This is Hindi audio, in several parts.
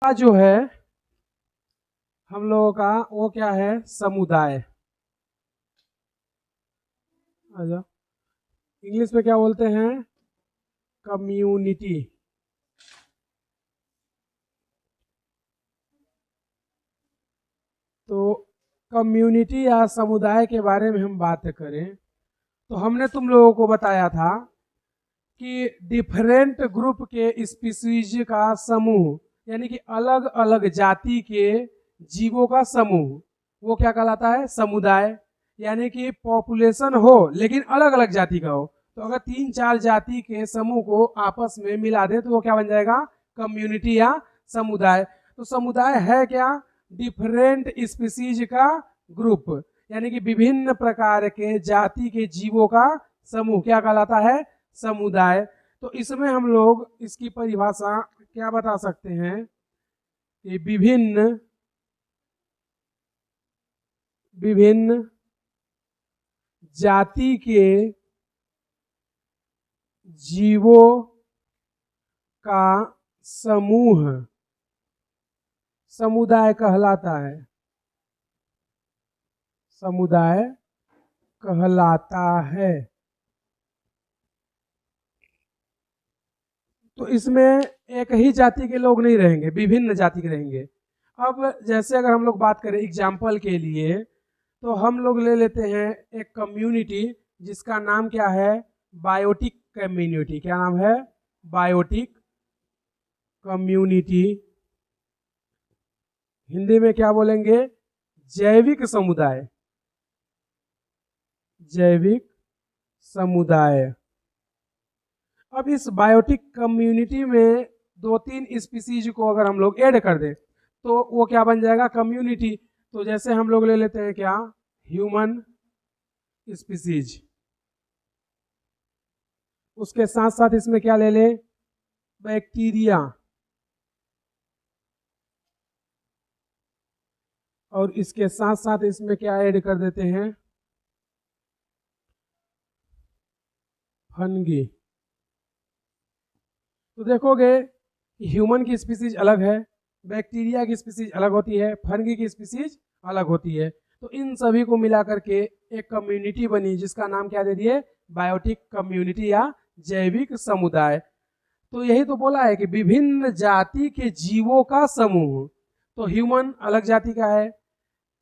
जो है हम लोगों का वो क्या है, समुदाय। अच्छा, इंग्लिश में क्या बोलते हैं, कम्युनिटी। तो कम्युनिटी या समुदाय के बारे में हम बात करें तो हमने तुम लोगों को बताया था कि डिफरेंट ग्रुप के स्पीसीज का समूह यानी कि अलग अलग जाति के जीवों का समूह वो क्या कहलाता है, समुदाय। यानी कि पॉपुलेशन हो लेकिन अलग अलग जाति का हो, तो अगर 3-4 जाति के समूह को आपस में मिला दे तो वो क्या बन जाएगा, कम्युनिटी या समुदाय। तो समुदाय है क्या, डिफरेंट स्पीसीज का ग्रुप, यानी कि विभिन्न प्रकार के जाति के जीवों का समूह क्या कहलाता है, समुदाय। तो इसमें हम लोग इसकी परिभाषा क्या बता सकते हैं कि विभिन्न विभिन्न जाति के जीवों का समूह समुदाय कहलाता है, समुदाय कहलाता है। तो इसमें एक ही जाति के लोग नहीं रहेंगे, विभिन्न जाति के रहेंगे। अब जैसे अगर हम लोग बात करें एग्जाम्पल के लिए, तो हम लोग ले लेते हैं एक कम्युनिटी जिसका नाम क्या है, बायोटिक कम्युनिटी। क्या नाम है, बायोटिक कम्युनिटी। हिंदी में क्या बोलेंगे, जैविक समुदाय, जैविक समुदाय। अब इस बायोटिक कम्युनिटी में 2-3 स्पीसीज को अगर हम लोग ऐड कर दें तो वो क्या बन जाएगा, कम्युनिटी। तो जैसे हम लोग ले लेते हैं क्या, ह्यूमन स्पीसीज। उसके साथ साथ इसमें क्या ले ले, बैक्टीरिया, और इसके साथ साथ इसमें क्या ऐड कर देते हैं, फंगी। तो देखोगे ह्यूमन की स्पीसीज अलग है, बैक्टीरिया की स्पीसीज अलग होती है, फंगी की स्पीसीज अलग होती है। तो इन सभी को मिलाकर के एक कम्युनिटी बनी जिसका नाम क्या दे दिए, बायोटिक कम्युनिटी या जैविक समुदाय। तो यही तो बोला है कि विभिन्न जाति के जीवों का समूह। तो ह्यूमन अलग जाति का है,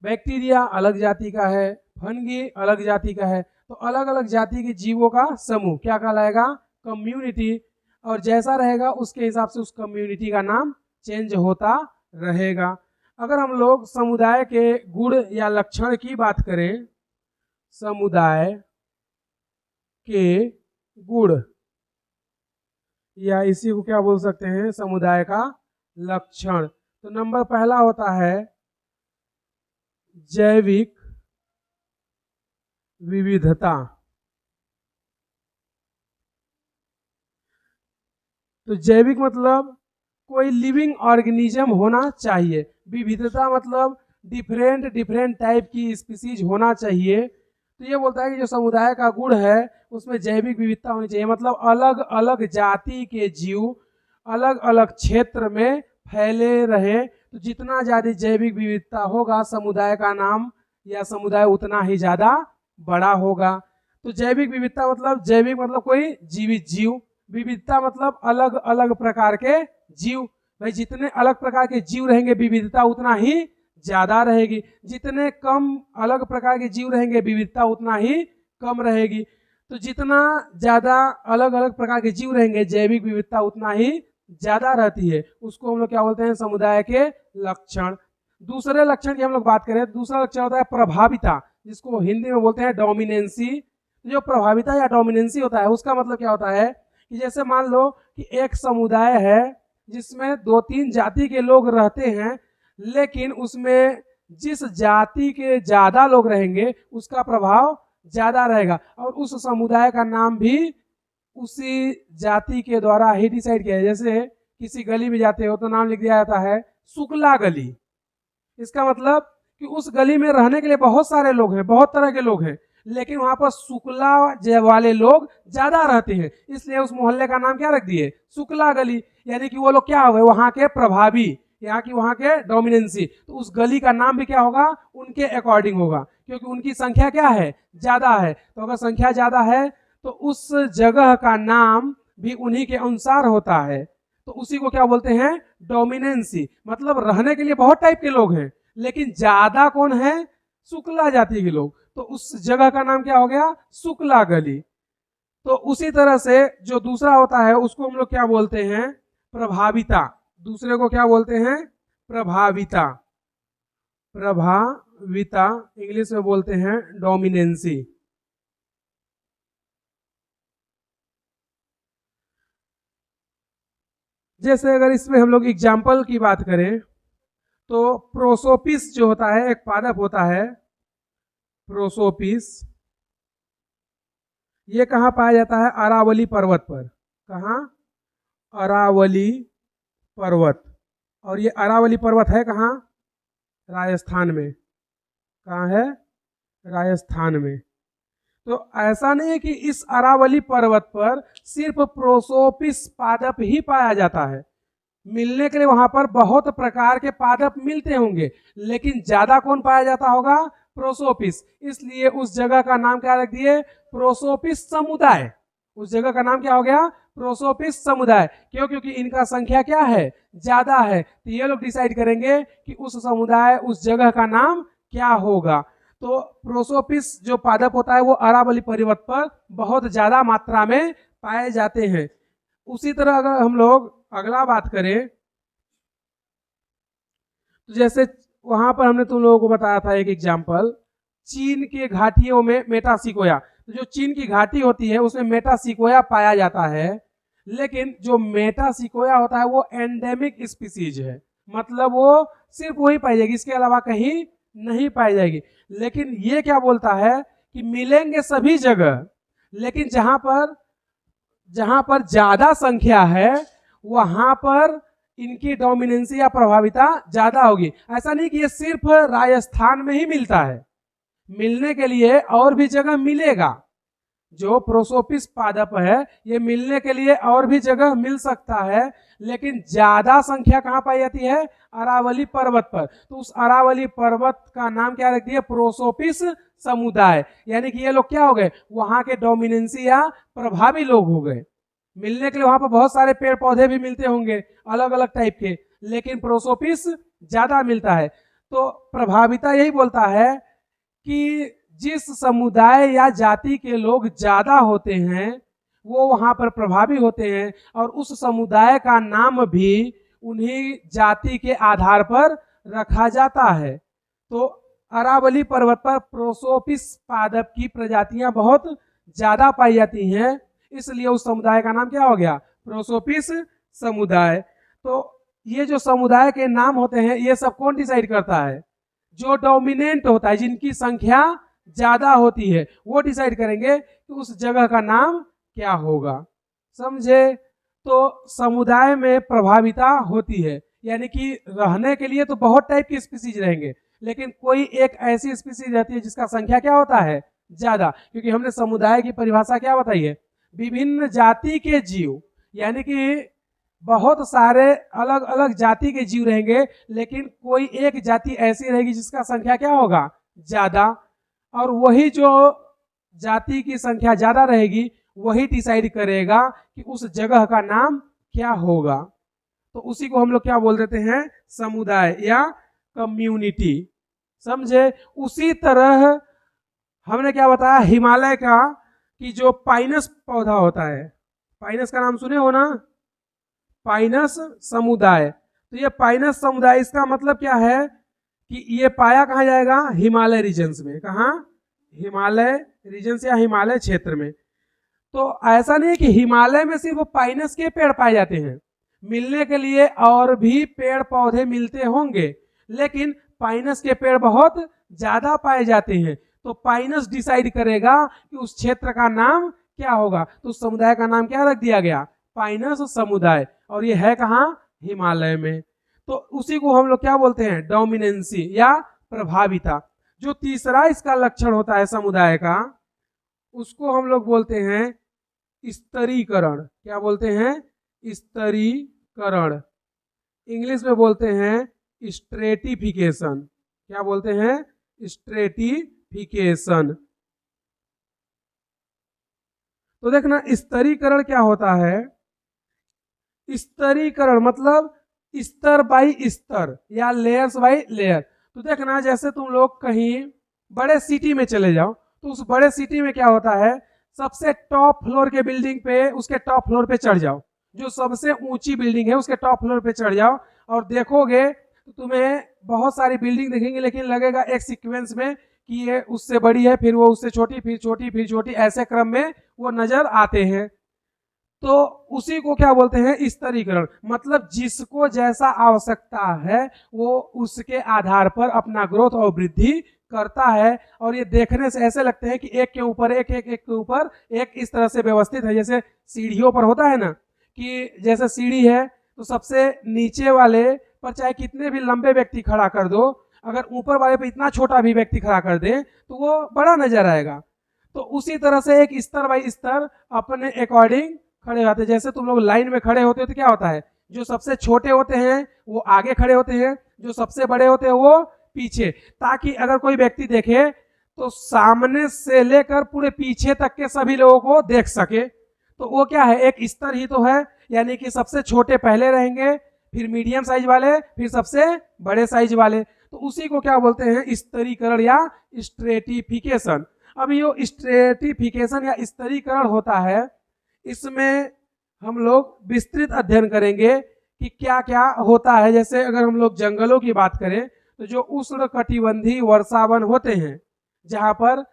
बैक्टीरिया अलग जाति का है, फंगी अलग जाति का है। तो अलग अलग जाति के जीवों का समूह क्या कहलाएगा, कम्युनिटी। और जैसा रहेगा उसके हिसाब से उस कम्युनिटी का नाम चेंज होता रहेगा। अगर हम लोग समुदाय के गुण या लक्षण की बात करें, समुदाय के गुण या इसी को क्या बोल सकते हैं, समुदाय का लक्षण। तो नंबर पहला होता है जैविक विविधता। तो जैविक मतलब कोई लिविंग ऑर्गेनिज्म होना चाहिए, विविधता मतलब डिफरेंट डिफरेंट टाइप की स्पीसीज होना चाहिए। तो ये बोलता है कि जो समुदाय का गुण है उसमें जैविक विविधता होनी चाहिए, मतलब अलग अलग जाति के जीव अलग अलग क्षेत्र में फैले रहे। तो जितना ज्यादा जैविक विविधता होगा समुदाय का नाम या समुदाय उतना ही ज्यादा बड़ा होगा। तो जैविक विविधता मतलब, जैविक मतलब कोई जीवित जीव, विविधता मतलब अलग अलग प्रकार के जीव। भाई जितने अलग प्रकार के जीव रहेंगे विविधता उतना ही ज्यादा रहेगी, जितने कम अलग प्रकार के जीव रहेंगे विविधता उतना ही कम रहेगी। तो जितना ज्यादा अलग अलग प्रकार के जीव रहेंगे जैविक विविधता उतना ही ज्यादा रहती है। उसको हम लोग क्या बोलते हैं, समुदाय के लक्षण। दूसरे लक्षण की हम लोग बात करें, दूसरा लक्षण होता है प्रभाविता, जिसको हिंदी में बोलते हैं डोमिनेंसी। जो प्रभाविता या डोमिनेंसी होता है उसका मतलब क्या होता है कि जैसे मान लो कि एक समुदाय है जिसमें 2-3 जाति के लोग रहते हैं, लेकिन उसमें जिस जाति के ज्यादा लोग रहेंगे उसका प्रभाव ज्यादा रहेगा, और उस समुदाय का नाम भी उसी जाति के द्वारा ही डिसाइड किया है। जैसे किसी गली में जाते हो तो नाम लिख दिया जाता है शुक्ला गली। इसका मतलब कि उस गली में रहने के लिए बहुत सारे लोग हैं, बहुत तरह के लोग हैं, लेकिन वहां पर शुक्ला वाले लोग ज्यादा रहते हैं, इसलिए उस मोहल्ले का नाम क्या रख दिए, शुक्ला गली। यानी कि वो लोग क्या हो गए, वहां के प्रभावी, यहाँ की वहां के डोमिनेंसी, तो उस गली का नाम भी क्या होगा, उनके अकॉर्डिंग होगा, क्योंकि उनकी संख्या क्या है, ज्यादा है। तो अगर संख्या ज्यादा है तो उस जगह का नाम भी उन्हीं के अनुसार होता है, तो उसी को क्या बोलते हैं, डोमिनेंसी। मतलब रहने के लिए बहुत टाइप के लोग हैं, लेकिन ज्यादा कौन है, शुक्ला जाति के लोग, तो उस जगह का नाम क्या हो गया, शुक्ला गली। तो उसी तरह से जो दूसरा होता है उसको हम लोग क्या बोलते हैं, प्रभाविता। दूसरे को क्या बोलते हैं, प्रभाविता। प्रभाविता इंग्लिश में बोलते हैं डोमिनेंसी। जैसे अगर इसमें हम लोग एग्जाम्पल की बात करें तो प्रोसोपिस जो होता है, एक पादप होता है प्रोसोपिस, ये कहाँ पाया जाता है, अरावली पर्वत पर। कहाँ, अरावली पर्वत। और ये अरावली पर्वत है कहाँ, राजस्थान में। कहाँ है, राजस्थान में। तो ऐसा नहीं है कि इस अरावली पर्वत पर सिर्फ प्रोसोपिस पादप ही पाया जाता है, मिलने के लिए वहां पर बहुत प्रकार के पादप मिलते होंगे, लेकिन ज्यादा कौन पाया जाता होगा, प्रोसोपिस। इसलिए उस जगह का नाम क्या रख दिए, प्रोसोपिस समुदाय। उस जगह का नाम क्या हो गया, प्रोसोपिस समुदाय। क्यों, क्योंकि इनका संख्या क्या है, ज्यादा है। तो ये लोग डिसाइड करेंगे कि उस समुदाय, उस जगह का नाम क्या होगा। तो प्रोसोपिस जो पादप होता है वो अरावली पर्वत पर बहुत ज्यादा मात्रा में पाए जाते हैं। उसी तरह अगर हम लोग अगला बात करें तो जैसे वहां पर हमने तुम लोगों को बताया था एक एग्जाम्पल, चीन के घाटियों में मेटासिकोया। तो जो चीन की घाटी होती है उसमें मेटासिकोया पाया जाता है, लेकिन जो मेटासिकोया होता है वो एंडेमिक स्पीसीज है, मतलब वो सिर्फ वही पाई जाएगी, इसके अलावा कहीं नहीं पाई जाएगी। लेकिन ये क्या बोलता है कि मिलेंगे सभी जगह, लेकिन जहां पर ज्यादा संख्या है वहां पर इनकी डोमिनेंसी या प्रभाविता ज्यादा होगी। ऐसा नहीं कि ये सिर्फ राजस्थान में ही मिलता है, मिलने के लिए और भी जगह मिलेगा। जो प्रोसोपिस पादप है ये मिलने के लिए और भी जगह मिल सकता है, लेकिन ज्यादा संख्या कहां पाई जाती है, अरावली पर्वत पर। तो उस अरावली पर्वत का नाम क्या रख दिया, प्रोसोपिस समुदाय। यानी कि ये लोग क्या हो गए, वहां के डोमिनेंसी या प्रभावी लोग हो गए। मिलने के लिए वहां पर बहुत सारे पेड़ पौधे भी मिलते होंगे अलग अलग टाइप के, लेकिन प्रोसोपिस ज्यादा मिलता है। तो प्रभाविता यही बोलता है कि जिस समुदाय या जाति के लोग ज्यादा होते हैं वो वहां पर प्रभावी होते हैं, और उस समुदाय का नाम भी उन्हीं जाति के आधार पर रखा जाता है। तो अरावली पर्वत पर प्रोसोपिस पादप की प्रजातियां बहुत ज्यादा पाई जाती हैं, इसलिए उस समुदाय का नाम क्या हो गया, प्रोसोपिस समुदाय। तो ये जो समुदाय के नाम होते हैं ये सब कौन डिसाइड करता है, जो डोमिनेंट होता है, जिनकी संख्या ज्यादा होती है, वो डिसाइड करेंगे कि उस जगह का नाम क्या होगा। समझे। तो समुदाय में प्रभाविता होती है, यानी कि रहने के लिए तो बहुत टाइप की स्पीसीज रहेंगे, लेकिन कोई एक ऐसी स्पीसीज रहती है जिसका संख्या क्या होता है, ज्यादा। क्योंकि हमने समुदाय की परिभाषा क्या बताई है, विभिन्न जाति के जीव, यानी कि बहुत सारे अलग अलग जाति के जीव रहेंगे, लेकिन कोई एक जाति ऐसी रहेगी जिसका संख्या क्या होगा, ज्यादा। और वही जो जाति की संख्या ज्यादा रहेगी वही डिसाइड करेगा कि उस जगह का नाम क्या होगा। तो उसी को हम लोग क्या बोल देते हैं, समुदाय या कम्युनिटी। समझे। उसी तरह हमने क्या बताया हिमालय का, कि जो पाइनस पौधा होता है, पाइनस का नाम सुने हो ना, पाइनस समुदाय। तो ये पाइनस समुदाय, इसका मतलब क्या है कि ये पाया कहाँ जाएगा, हिमालय रीजन्स में। कहाँ, हिमालय रीजन्स या हिमालय क्षेत्र में। तो ऐसा नहीं है कि हिमालय में सिर्फ पाइनस के पेड़ पाए जाते हैं, मिलने के लिए और भी पेड़ पौधे मिलते होंगे, लेकिन पाइनस के पेड़ बहुत ज्यादा पाए जाते हैं। तो पाइनस डिसाइड करेगा कि उस क्षेत्र का नाम क्या होगा। तो उस समुदाय का नाम क्या रख दिया गया, पाइनस समुदाय। और ये है कहाँ, हिमालय में। तो उसी को हम लोग क्या बोलते हैं, डोमिनेंसी या प्रभाविता। जो तीसरा इसका लक्षण होता है समुदाय का, उसको हम लोग बोलते हैं स्तरीकरण। क्या बोलते हैं, स्तरीकरण। इंग्लिश में बोलते हैं स्ट्रेटिफिकेशन। क्या बोलते हैं? स्ट्रेटिफिकेशन। तो देखना स्तरीकरण क्या होता है। स्तरीकरण मतलब स्तर बाई स्तर या लेयर्स बाई लेयर। तो देखना जैसे तुम लोग कहीं बड़े सिटी में चले जाओ तो उस बड़े सिटी में क्या होता है, सबसे टॉप फ्लोर के बिल्डिंग पे, उसके टॉप फ्लोर पे चढ़ जाओ, जो सबसे ऊंची बिल्डिंग है उसके टॉप फ्लोर पे चढ़ जाओ और देखोगे तो तुम्हें बहुत सारी बिल्डिंग दिखेंगी, लेकिन लगेगा एक सीक्वेंस में कि ये उससे बड़ी है, फिर वो उससे छोटी, फिर छोटी, फिर छोटी, ऐसे क्रम में वो नजर आते हैं। तो उसी को क्या बोलते हैं? स्तरीकरण। मतलब जिसको जैसा आवश्यकता है वो उसके आधार पर अपना ग्रोथ और वृद्धि करता है। और ये देखने से ऐसे लगते हैं कि एक के ऊपर एक, एक एक के ऊपर एक, इस तरह से व्यवस्थित है। जैसे सीढ़ियों पर होता है ना कि जैसे सीढ़ी है तो सबसे नीचे वाले पर चाहे कितने भी लंबे व्यक्ति खड़ा कर दो, अगर ऊपर वाले पे इतना छोटा भी व्यक्ति खड़ा कर दे तो वो बड़ा नजर आएगा। तो उसी तरह से एक स्तर बाई स्तर अपने अकॉर्डिंग खड़े होते हैं। जैसे तुम लोग लाइन में खड़े होते हो तो क्या होता है, जो सबसे छोटे होते हैं वो आगे खड़े होते हैं, जो सबसे बड़े होते हैं वो पीछे, ताकि अगर कोई व्यक्ति देखे तो सामने से लेकर पूरे पीछे तक के सभी लोगों को देख सके। तो वो क्या है, एक स्तर ही तो है। यानी कि सबसे छोटे पहले रहेंगे, फिर मीडियम साइज वाले, फिर सबसे बड़े साइज वाले। तो उसी को क्या बोलते हैं? स्तरीकरण या स्ट्रेटिफिकेशन। अब ये स्ट्रेटिफिकेशन या स्तरीकरण होता है, इसमें हम लोग विस्तृत अध्ययन करेंगे कि क्या क्या होता है। जैसे अगर हम लोग जंगलों की बात करें तो जो उष्णकटिबंधीय वर्षावन होते हैं, जहां पर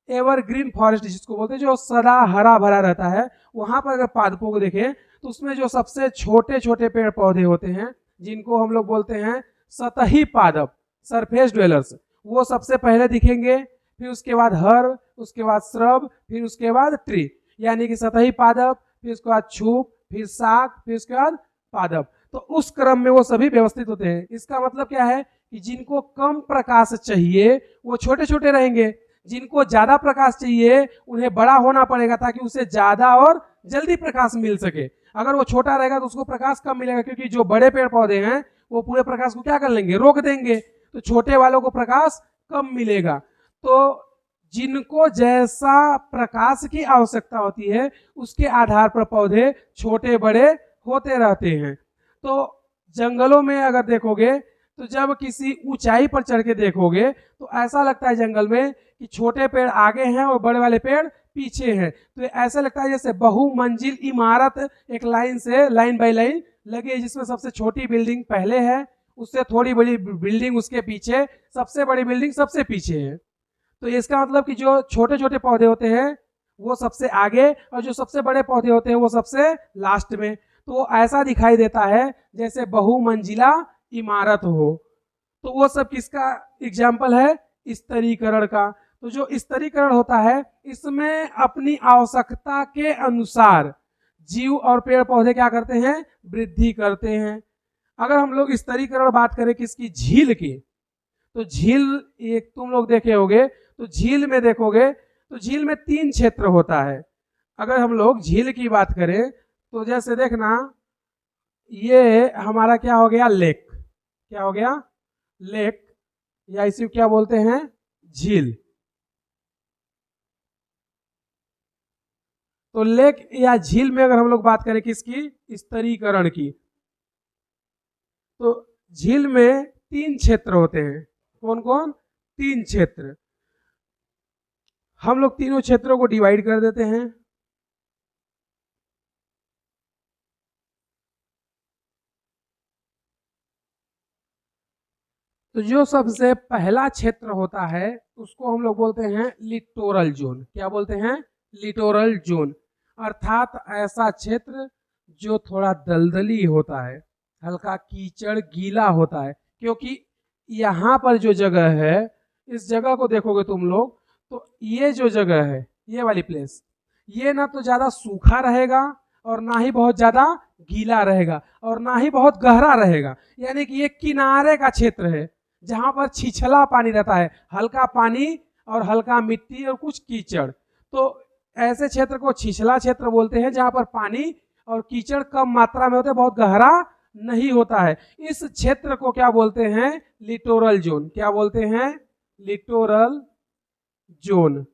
एवरग्रीन फॉरेस्ट जिसको बोलते हैं, जो सदा हरा भरा रहता है, वहां पर अगर पादपों को देखें तो उसमें जो सबसे छोटे छोटे पेड़ पौधे होते हैं, जिनको हम लोग बोलते हैं सतही पादप, सरफेस ड्वेलर्स, वो सबसे पहले दिखेंगे। फिर उसके बाद हर, उसके बाद श्रब, फिर उसके बाद ट्री, यानी कि सतही पादप, फिर उसके बाद छूप, फिर शाक, फिर उसके बाद पादप। तो उस क्रम में वो सभी व्यवस्थित होते हैं। इसका मतलब क्या है कि जिनको कम प्रकाश चाहिए वो छोटे छोटे रहेंगे, जिनको ज्यादा प्रकाश चाहिए उन्हें बड़ा होना पड़ेगा ताकि उसे ज्यादा और जल्दी प्रकाश मिल सके। अगर वो छोटा रहेगा तो उसको प्रकाश कम मिलेगा, क्योंकि जो बड़े पेड़ पौधे हैं वो पूरे प्रकाश को क्या कर लेंगे, रोक देंगे। तो छोटे वालों को प्रकाश कम मिलेगा। तो जिनको जैसा प्रकाश की आवश्यकता होती है उसके आधार पर पौधे छोटे बड़े होते रहते हैं। तो जंगलों में अगर देखोगे तो जब किसी ऊंचाई पर चढ़ के देखोगे तो ऐसा लगता है जंगल में कि छोटे पेड़ आगे हैं और बड़े वाले पेड़ पीछे हैं। तो ऐसा लगता है जैसे बहुमंजिल इमारत एक लाइन से, लाइन बाई लाइन लगी है, जिसमें सबसे छोटी बिल्डिंग पहले है, उससे थोड़ी बड़ी बिल्डिंग उसके पीछे, सबसे बड़ी बिल्डिंग सबसे पीछे है। तो इसका मतलब कि जो छोटे छोटे पौधे होते हैं वो सबसे आगे और जो सबसे बड़े पौधे होते हैं वो सबसे लास्ट में। तो ऐसा दिखाई देता है जैसे बहुमंजिला इमारत हो। तो वो सब किसका एग्जाम्पल है? स्तरीकरण का। तो जो स्तरीकरण होता है इसमें अपनी आवश्यकता के अनुसार जीव और पेड़ पौधे क्या करते हैं? वृद्धि करते हैं। अगर हम लोग स्तरीकरण बात करें किसकी? झील की। तो झील एक तुम लोग देखे होगे, तो झील में देखोगे तो झील में 3 क्षेत्र होता है। अगर हम लोग झील की बात करें तो जैसे देखना, ये हमारा क्या हो गया? लेक। क्या हो गया? लेक, या इसी क्या बोलते हैं? झील। तो लेक या झील में अगर हम लोग बात करें किसकी? स्तरीकरण की। तो झील में 3 क्षेत्र होते हैं। कौन कौन? 3 क्षेत्र। हम लोग तीनों क्षेत्रों को डिवाइड कर देते हैं। तो जो सबसे पहला क्षेत्र होता है उसको हम लोग बोलते हैं लिटोरल जोन। क्या बोलते हैं? Littoral zone. अर्थात ऐसा क्षेत्र जो थोड़ा दलदली होता है, हल्का कीचड़ गीला होता है। क्योंकि यहाँ पर जो जगह है, इस जगह को देखोगे तुम लोग तो ये जो जगह है, ये वाली प्लेस, ये ना तो ज्यादा सूखा रहेगा और ना ही बहुत ज्यादा गीला रहेगा और ना ही बहुत गहरा रहेगा। यानी कि ये किनारे का क्षेत्र है जहां पर छिछला पानी रहता है, हल्का पानी और हल्का मिट्टी और कुछ कीचड़। तो ऐसे क्षेत्र को छिछला क्षेत्र बोलते हैं, जहां पर पानी और कीचड़ कम मात्रा में होते हैं, बहुत गहरा नहीं होता है। इस क्षेत्र को क्या बोलते हैं? Littoral zone. क्या बोलते हैं? Littoral zone.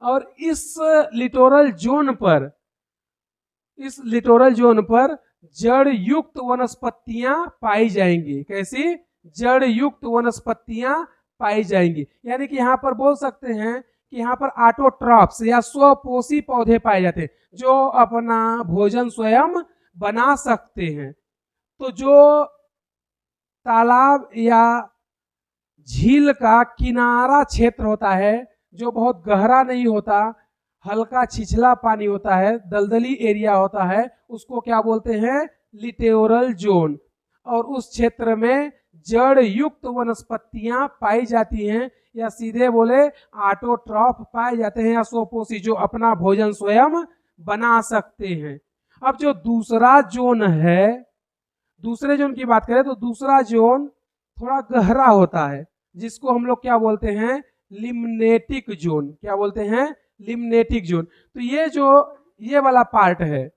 और इस लिटोरल जोन पर जड़ युक्त वनस्पतियां पाई जाएंगी। कैसी? जड़ युक्त वनस्पतियां पाई जाएंगी। यानी कि यहाँ पर बोल सकते हैं कि यहाँ पर ऑटोट्रॉप्स या स्वपोषी पौधे पाए जाते हैं जो अपना भोजन स्वयं बना सकते हैं। तो जो तालाब या झील का किनारा क्षेत्र होता है, जो बहुत गहरा नहीं होता, हल्का छिछला पानी होता है, दलदली एरिया होता है, उसको क्या बोलते हैं? Littoral zone. और उस क्षेत्र में जड़ युक्त वनस्पतियां पाई जाती हैं, या सीधे बोले ऑटोट्रॉफ पाए जाते हैं, या स्वपोषी जो अपना भोजन स्वयं बना सकते हैं। अब जो दूसरा जोन है, दूसरे जोन की बात करें तो दूसरा जोन थोड़ा गहरा होता है, जिसको हम लोग क्या बोलते हैं? Limnetic zone. क्या बोलते हैं? Limnetic zone. तो ये जो ये वाला पार्ट है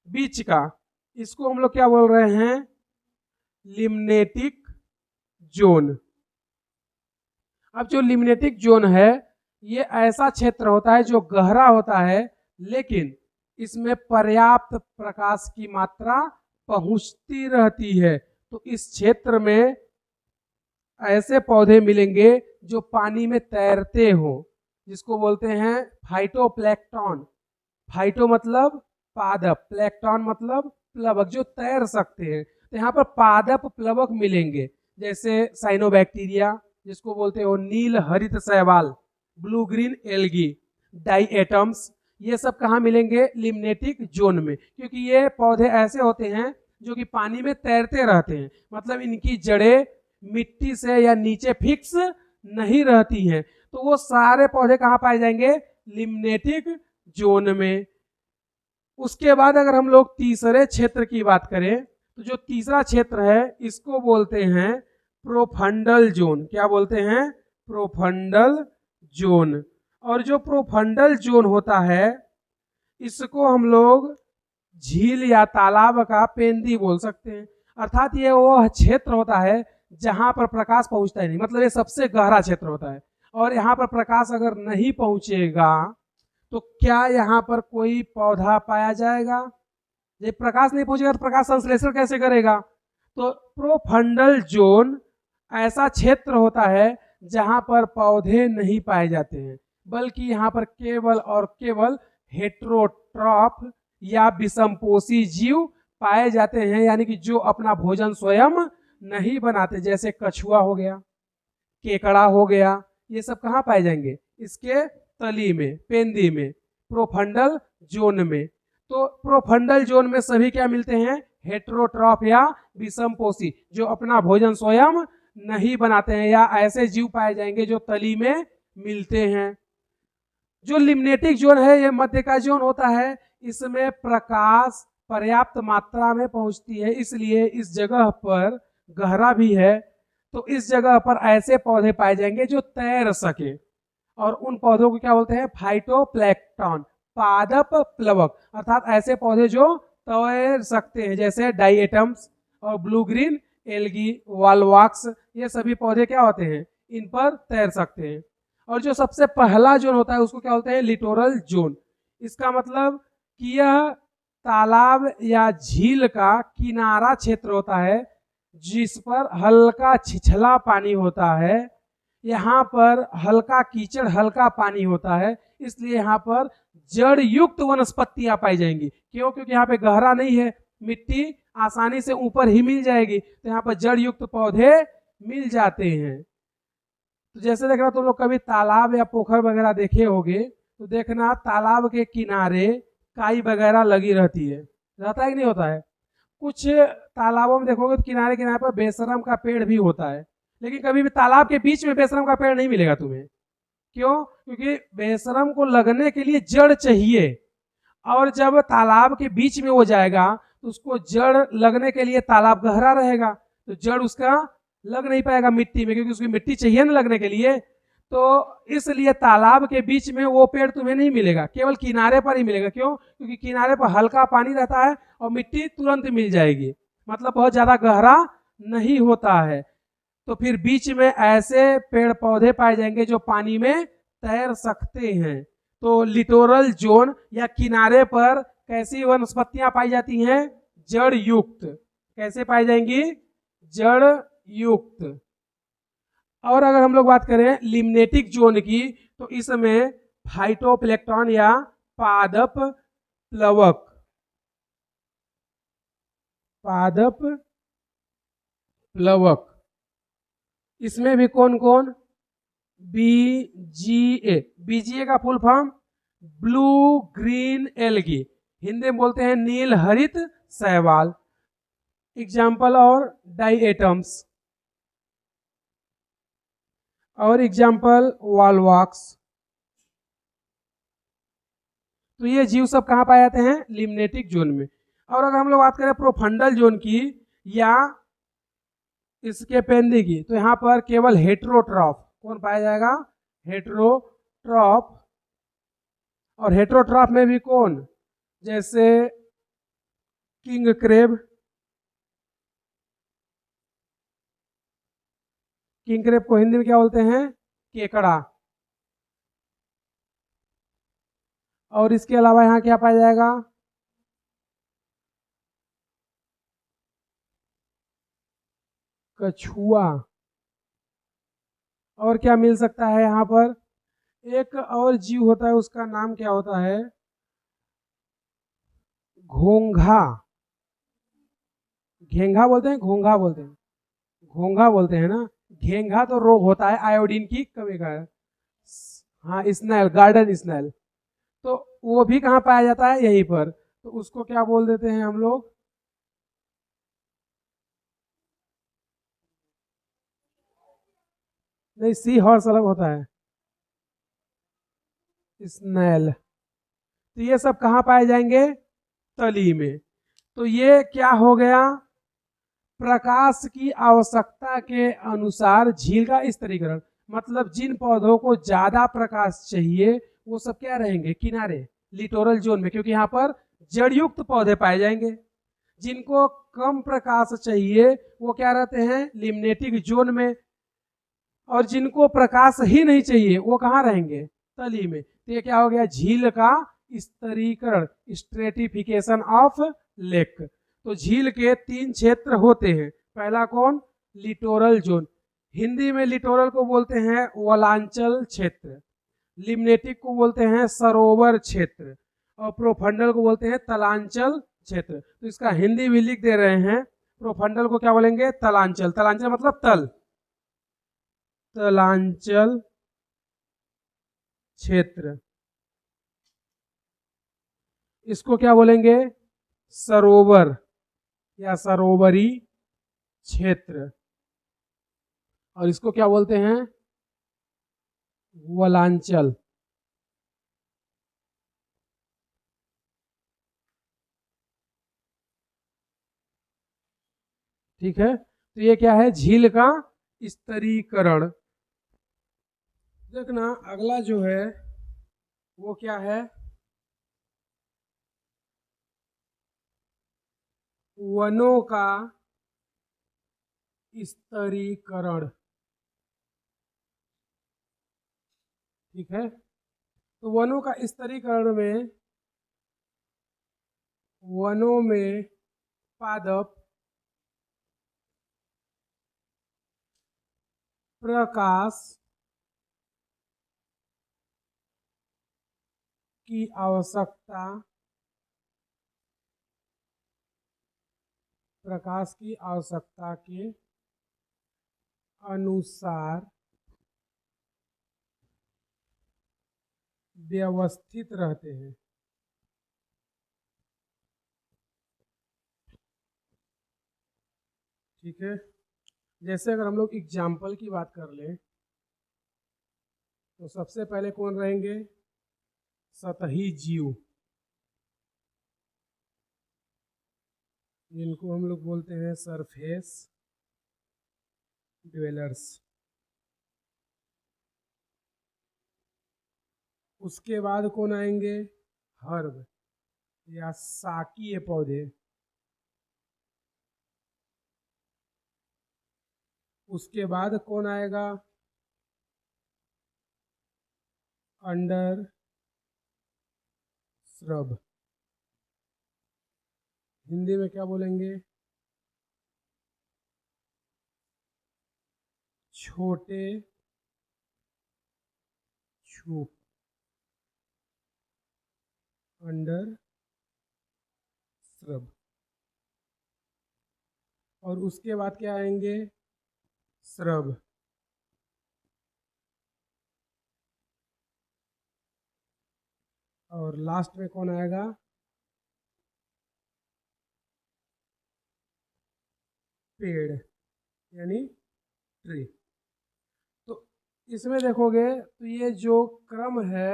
बीच का, इसको हम लोग क्या बोल रहे हैं? Limnetic zone. अब जो लिम्नेटिक जोन है, ये ऐसा क्षेत्र होता है जो गहरा होता है, लेकिन इसमें पर्याप्त प्रकाश की मात्रा पहुंचती रहती है। तो इस क्षेत्र में ऐसे पौधे मिलेंगे जो पानी में तैरते हो, जिसको बोलते हैं फाइटोप्लैंक्टन। फाइटो मतलब पादप, प्लैंक्टन मतलब प्लवक, जो तैर सकते हैं। तो यहाँ पर पादप प्लवक मिलेंगे, जैसे साइनोबैक्टीरिया, जिसको बोलते हो नील हरित शैवाल, ब्लू ग्रीन एल्गी, डाइएटम्स। ये सब कहाँ मिलेंगे? लिम्नेटिक जोन में। क्योंकि ये पौधे ऐसे होते हैं जो कि पानी में तैरते रहते हैं, मतलब इनकी जड़ें मिट्टी से या नीचे फिक्स नहीं रहती हैं। तो वो सारे पौधे कहाँ पाए जाएंगे? लिम्नेटिक जोन में। उसके बाद अगर हम लोग तीसरे क्षेत्र की बात करें, तो जो तीसरा क्षेत्र है इसको बोलते हैं प्रोफंडल जोन। क्या बोलते हैं? Profundal zone. और जो प्रोफंडल जोन होता है, इसको हम लोग झील या तालाब का पेंदी बोल सकते हैं। अर्थात ये वो क्षेत्र होता है जहां पर प्रकाश पहुंचता ही नहीं, मतलब ये सबसे गहरा क्षेत्र होता है। और यहाँ पर प्रकाश अगर नहीं पहुंचेगा तो क्या यहाँ पर कोई पौधा पाया जाएगा? जब प्रकाश नहीं पहुंचेगा तो प्रकाश संश्लेषण कैसे करेगा? तो प्रोफंडल जोन ऐसा क्षेत्र होता है जहां पर पौधे नहीं पाए जाते हैं, बल्कि यहाँ पर केवल और केवल हेट्रोट्रॉफ या विषमपोषी जीव पाए जाते हैं, यानी कि जो अपना भोजन स्वयं नहीं बनाते, जैसे कछुआ हो गया, केकड़ा हो गया। ये सब कहाँ पाए जाएंगे? इसके तली में, पेंदी में, प्रोफंडल जोन में। तो प्रोफंडल जोन में सभी क्या मिलते हैं? हेट्रोट्रॉफ या विषमपोषी, जो अपना भोजन स्वयं नहीं बनाते हैं, या ऐसे जीव पाए जाएंगे जो तली में मिलते हैं। जो लिम्नेटिक जोन है, ये मध्य का जोन होता है। इसमें प्रकाश पर्याप्त मात्रा में पहुंचती है, इसलिए इस जगह पर गहरा भी है। तो इस जगह पर ऐसे पौधे पाए जाएंगे जो तैर सके, और उन पौधों को क्या बोलते हैं? फाइटोप्लैंक्टन, पादप प्लवक। अर्थात ऐसे पौधे जो तैर सकते हैं, जैसे डाइएटम्स और ब्लू ग्रीन एल्गी, वालवाक्स। ये सभी पौधे क्या होते हैं? इन पर तैर सकते हैं। और जो सबसे पहला जोन होता है उसको क्या बोलते हैं? Littoral zone. इसका मतलब कि यह तालाब या झील का किनारा क्षेत्र होता है, जिस पर हल्का छिछला पानी होता है। यहाँ पर हल्का कीचड़, हल्का पानी होता है, इसलिए यहाँ पर जड़ युक्त वनस्पतियां पाई जाएंगी। क्यों? क्योंकि यहाँ पे गहरा नहीं है, मिट्टी आसानी से ऊपर ही मिल जाएगी, तो यहाँ पर जड़ युक्त पौधे मिल जाते हैं। तो जैसे देखना, तुम लोग कभी तालाब या पोखर वगैरह देखे होगे, तो देखना तालाब के किनारे काई वगैरह लगी रहती है, रहता है कि नहीं होता है? कुछ तालाबों में देखोगे तो किनारे किनारे पर बेशरम का पेड़ भी होता है, लेकिन कभी भी तालाब के बीच में बेशरम का पेड़ नहीं मिलेगा तुम्हें। क्यों? क्योंकि बेशरम को लगने के लिए जड़ चाहिए, और जब तालाब के बीच में वो जाएगा तो उसको जड़ लगने के लिए तालाब गहरा रहेगा, तो जड़ उसका लग नहीं पाएगा मिट्टी में, क्योंकि उसकी मिट्टी चाहिए ना लगने के लिए। तो इसलिए तालाब के बीच में वो पेड़ तुम्हें नहीं मिलेगा, केवल किनारे पर ही मिलेगा। क्यों? क्योंकि किनारे पर हल्का पानी रहता है और मिट्टी तुरंत मिल जाएगी। मतलब बहुत ज्यादा गहरा नहीं होता है। तो फिर बीच में ऐसे पेड़ पौधे पाए जाएंगे जो पानी में तैर सकते हैं। तो लिटोरल जोन या किनारे पर कैसी वनस्पतियां पाई जाती हैं? जड़ युक्त। कैसे पाई जाएंगी? जड़ युक्त। और अगर हम लोग बात करें लिम्नेटिक जोन की, तो इसमें फाइटोप्लैंक्टन या पादप प्लवक, पादप प्लवक, इसमें भी कौन कौन? बीजीए। बीजीए का full form blue green algae, Hindi में बोलते हैं नील हरित शैवाल। एग्जाम्पल और डाइएटम्स, और एग्जाम्पल वॉलवॉक्स। तो ये जीव सब कहाँ पाए जाते हैं? लिम्नेटिक जोन में। और अगर हम लोग बात करें प्रोफंडल जोन की या इसके पेंदी की, तो यहाँ पर केवल हेट्रोट्रॉफ कौन पाया जाएगा? हेट्रोट्रॉफ। और हेट्रोट्रॉफ में भी कौन? जैसे किंग क्रेब, किंग क्रेब को हिंदी में क्या बोलते हैं? केकड़ा। और इसके अलावा यहाँ क्या पाया जाएगा? कछुआ। और क्या मिल सकता है यहाँ पर? एक और जीव होता है, उसका नाम क्या होता है? घोंघा। घेंघा बोलते हैं, घोंघा बोलते हैं? घोंघा बोलते हैं ना। घेंघा तो रोग होता है आयोडीन की कमी का। हाँ, स्नेल, गार्डन स्नेल। तो वो भी कहाँ पाया जाता है? यहीं पर। तो उसको क्या बोल देते हैं हम लोग? नहीं, सी हॉर्स अलग होता है, स्नेल। तो ये सब कहाँ पाए जाएंगे? तली में। तो ये क्या हो गया? प्रकाश की आवश्यकता के अनुसार झील का स्तरीकरण। मतलब जिन पौधों को ज्यादा प्रकाश चाहिए वो सब क्या रहेंगे? किनारे, लिटोरल जोन में, क्योंकि यहाँ पर जड़युक्त पौधे पाए जाएंगे। जिनको कम प्रकाश चाहिए वो क्या रहते हैं? लिम्नेटिक जोन में। और जिनको प्रकाश ही नहीं चाहिए वो कहाँ रहेंगे? तली में। तो ये क्या हो गया? झील का स्तरीकरण, स्ट्रेटिफिकेशन ऑफ लेक। तो झील के 3 क्षेत्र होते हैं। पहला कौन? Littoral zone. हिंदी में लिटोरल को बोलते हैं वलांचल क्षेत्र, लिम्नेटिक को बोलते हैं सरोवर क्षेत्र, और प्रोफंडल को बोलते हैं तलांचल क्षेत्र। तो इसका हिंदी भी लिख दे रहे हैं। प्रोफंडल को क्या बोलेंगे? तलांचल। तलांचल मतलब तल, तलांचल क्षेत्र। इसको क्या बोलेंगे? सरोवर या सरोवरी क्षेत्र। और इसको क्या बोलते हैं? वलांचल। ठीक है। तो ये क्या है? झील का स्तरीकरण। देखना अगला जो है वो क्या है? वनों का स्तरीकरण। ठीक है। तो वनों का स्तरीकरण में वनों में पादप, प्रकाश की आवश्यकता, प्रकाश की आवश्यकता के अनुसार व्यवस्थित रहते हैं। ठीक है। जैसे अगर हम लोग एग्जाम्पल की बात कर लें तो सबसे पहले कौन रहेंगे? सतही जीव, जिनको हम लोग बोलते हैं सरफेस ड्वेलर्स। उसके बाद कौन आएंगे? हर्ब या शाकीय पौधे। उसके बाद कौन आएगा? Under shrub. हिंदी में क्या बोलेंगे? छोटे छूप। Under shrub. और उसके बाद क्या आएंगे? श्रब। और लास्ट में कौन आएगा? पेड़ यानी ट्री। तो इसमें देखोगे तो ये जो क्रम है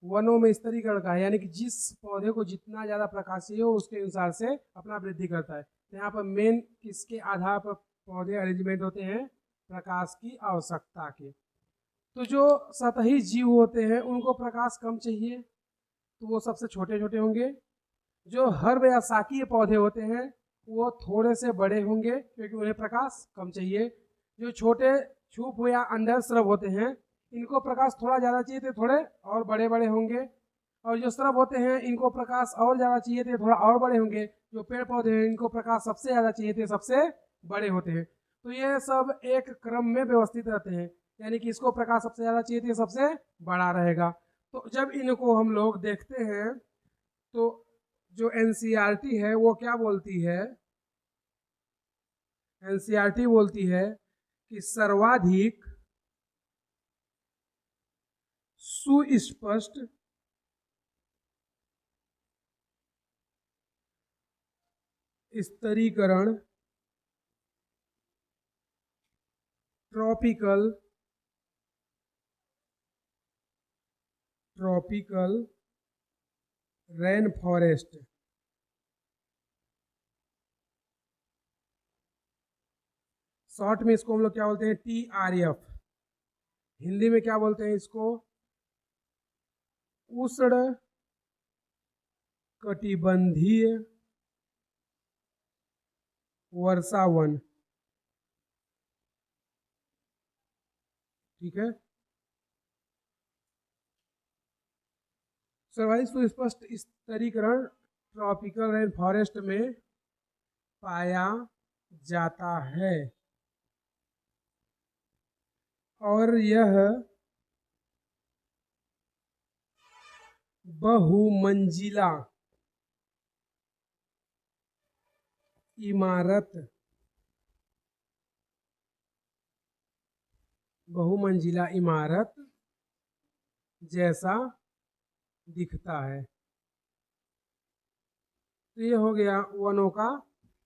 वनों में स्तरीकरण का है, यानी कि जिस पौधे को जितना ज़्यादा प्रकाशीय हो उसके अनुसार से अपना वृद्धि करता है। तो यहाँ पर मेन किसके आधार पर पौधे अरेंजमेंट होते हैं? प्रकाश की आवश्यकता के। तो जो सतही जीव होते हैं उनको प्रकाश कम चाहिए, तो वो सबसे छोटे छोटे होंगे। जो हर्ब या शाकीय पौधे होते हैं वो थोड़े से बड़े होंगे क्योंकि उन्हें प्रकाश कम चाहिए। जो छोटे छूप या अंडर श्रब होते हैं इनको प्रकाश थोड़ा ज़्यादा चाहिए तो थोड़े और बड़े बड़े होंगे। और जो श्रब होते हैं इनको प्रकाश और ज़्यादा चाहिए तो थोड़ा और बड़े होंगे। जो पेड़ पौधे हैं इनको प्रकाश सबसे ज़्यादा चाहिए तो सबसे बड़े होते हैं। तो ये सब एक क्रम में व्यवस्थित रहते हैं, यानी कि इसको प्रकाश सबसे ज़्यादा चाहिए तो सबसे बड़ा रहेगा। तो जब इनको हम लोग देखते हैं तो जो एनसीईआरटी है वो क्या बोलती है? एनसीईआरटी बोलती है कि सर्वाधिक सुस्पष्ट स्तरीकरण ट्रॉपिकल रेन फॉरेस्ट। शॉर्ट में इसको हम लोग क्या बोलते हैं? TRF। हिंदी में क्या बोलते हैं इसको? उष्ण कटिबंधीय वर्षावन। ठीक है। सर्वाधिक सुस्पष्ट स्तरीकरण ट्रॉपिकल रेन फॉरेस्ट में पाया जाता है और यह बहुमंजिला इमारत जैसा दिखता है। तो ये हो गया वनों का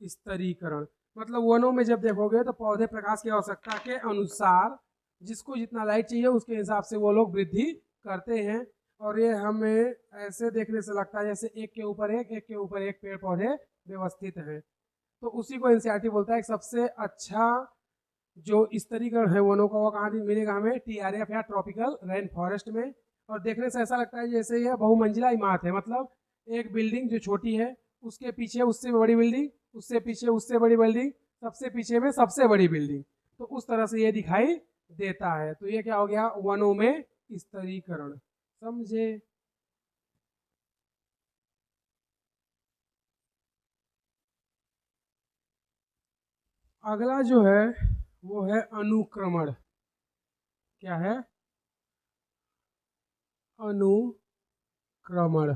स्तरीकरण। मतलब वनों में जब देखोगे तो पौधे प्रकाश की आवश्यकता के अनुसार जिसको जितना लाइट चाहिए उसके हिसाब से वो लोग वृद्धि करते हैं। और ये हमें ऐसे देखने से लगता है जैसे एक के ऊपर एक पेड़ पौधे व्यवस्थित हैं। तो उसी को एनसीईआरटी बोलता है कि सबसे अच्छा जो स्तरीकरण है वनों का वो कहाँ मिलेगा? हमें TRF या ट्रॉपिकल रेन फॉरेस्ट में। और देखने से ऐसा लगता है जैसे यह बहुमंजिला इमारत है, मतलब एक बिल्डिंग जो छोटी है उसके पीछे उससे बड़ी बिल्डिंग, उससे पीछे उससे बड़ी बिल्डिंग, सबसे पीछे में सबसे बड़ी बिल्डिंग। तो उस तरह से ये दिखाई देता है। तो ये क्या हो गया? वनों में स्तरीकरण। समझे? अगला जो है वो है अनुक्रमण। क्या है? अनुक्रमण।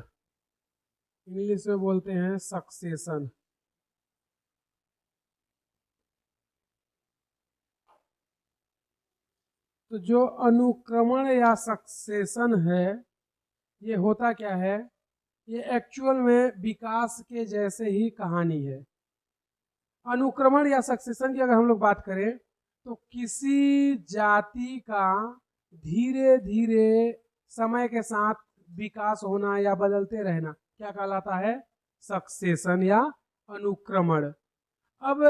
इंग्लिश में बोलते हैं सक्सेशन। तो जो अनुक्रमण या सक्सेशन है ये होता क्या है? ये एक्चुअल में विकास के जैसे ही कहानी है। अनुक्रमण या सक्सेशन की अगर हम लोग बात करें तो किसी जाति का धीरे धीरे समय के साथ विकास होना या बदलते रहना क्या कहलाता है? सक्सेशन या अनुक्रमण। अब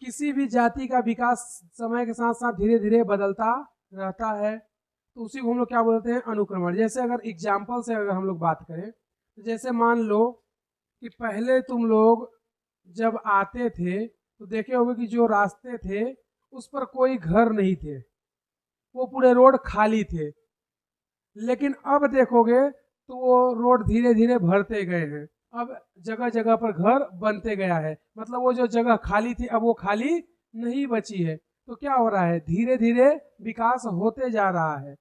किसी भी जाति का विकास समय के साथ साथ धीरे धीरे बदलता रहता है तो उसी को हम लोग क्या बोलते हैं? अनुक्रमण। जैसे अगर एग्जाम्पल से अगर हम लोग बात करें तो जैसे मान लो कि पहले तुम लोग जब आते थे तो देखे होंगे कि जो रास्ते थे उस पर कोई घर नहीं थे, वो पूरे रोड खाली थे। लेकिन अब देखोगे तो वो रोड धीरे धीरे भरते गए हैं, अब जगह जगह पर घर बनते गया है, मतलब वो जो जगह खाली थी अब वो खाली नहीं बची है। तो क्या हो रहा है, धीरे धीरे विकास होते जा रहा है।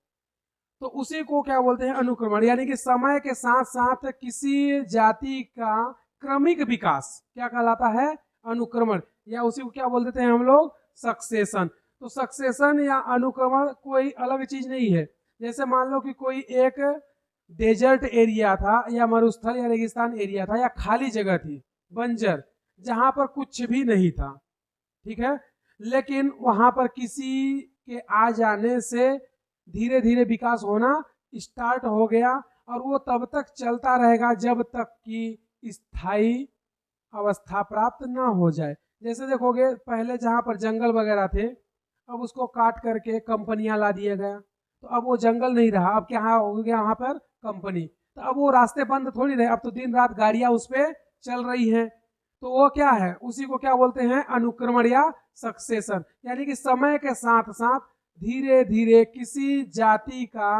तो उसी को क्या बोलते हैं, अनुक्रमण, यानी कि समय के साथ साथ किसी जाति का क्रमिक विकास क्या कहलाता है, अनुक्रमण, या उसी को क्या बोल देते हैं हम लोग, सक्सेशन। तो सक्सेशन या अनुक्रमण कोई अलग चीज नहीं है। जैसे मान लो कि कोई एक डेजर्ट एरिया था या मरुस्थल या रेगिस्तान एरिया था या खाली जगह थी बंजर, जहां पर कुछ भी नहीं था, ठीक है, लेकिन वहां पर किसी के आ जाने से धीरे धीरे विकास होना स्टार्ट हो गया, और वो तब तक चलता रहेगा जब तक कि स्थायी अवस्था प्राप्त ना हो जाए। जैसे देखोगे पहले जहाँ पर जंगल वगैरह थे, अब उसको काट करके कंपनियां ला दिया गया, तो अब वो जंगल नहीं रहा, अब क्या हो गया वहां पर कंपनी। तो अब वो रास्ते बंद थोड़ी रहे, अब तो दिन रात गाड़ियां उस पर चल रही हैं। तो वो क्या है, उसी को क्या बोलते हैं, अनुक्रमण या सक्सेशन, यानी कि समय के साथ साथ धीरे धीरे किसी जाति का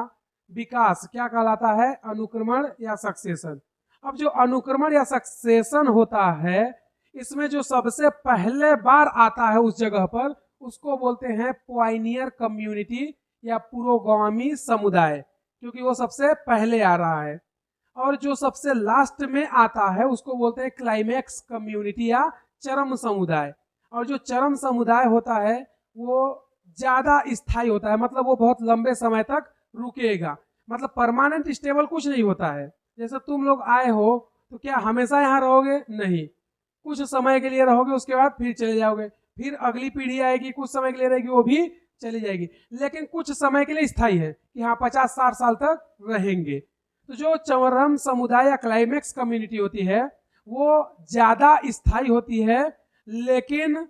विकास क्या कहलाता है, अनुक्रमण या सक्सेशन। अब जो अनुक्रमण या सक्सेशन होता है, इसमें जो सबसे पहले बार आता है उस जगह पर, उसको बोलते हैं पायनियर कम्युनिटी या पुरोगामी समुदाय, क्योंकि वो सबसे पहले आ रहा है। और जो सबसे लास्ट में आता है उसको बोलते हैं क्लाइमैक्स कम्युनिटी या चरम समुदाय। और जो चरम समुदाय होता है वो ज्यादा स्थायी होता है, मतलब वो बहुत लंबे समय तक रुकेगा, मतलब परमानेंट स्टेबल कुछ नहीं होता है। जैसे तुम लोग आए हो तो क्या हमेशा यहाँ रहोगे, नहीं, कुछ समय के लिए रहोगे, उसके बाद फिर चले जाओगे, फिर अगली पीढ़ी आएगी कुछ समय के लिए रहेगी, वो भी चली जाएगी, लेकिन कुछ समय के लिए स्थायी है कि हाँ 50-60 साल तक रहेंगे। तो जो चरम समुदाय या क्लाइमैक्स कम्युनिटी होती है वो ज्यादा स्थायी होती है, लेकिन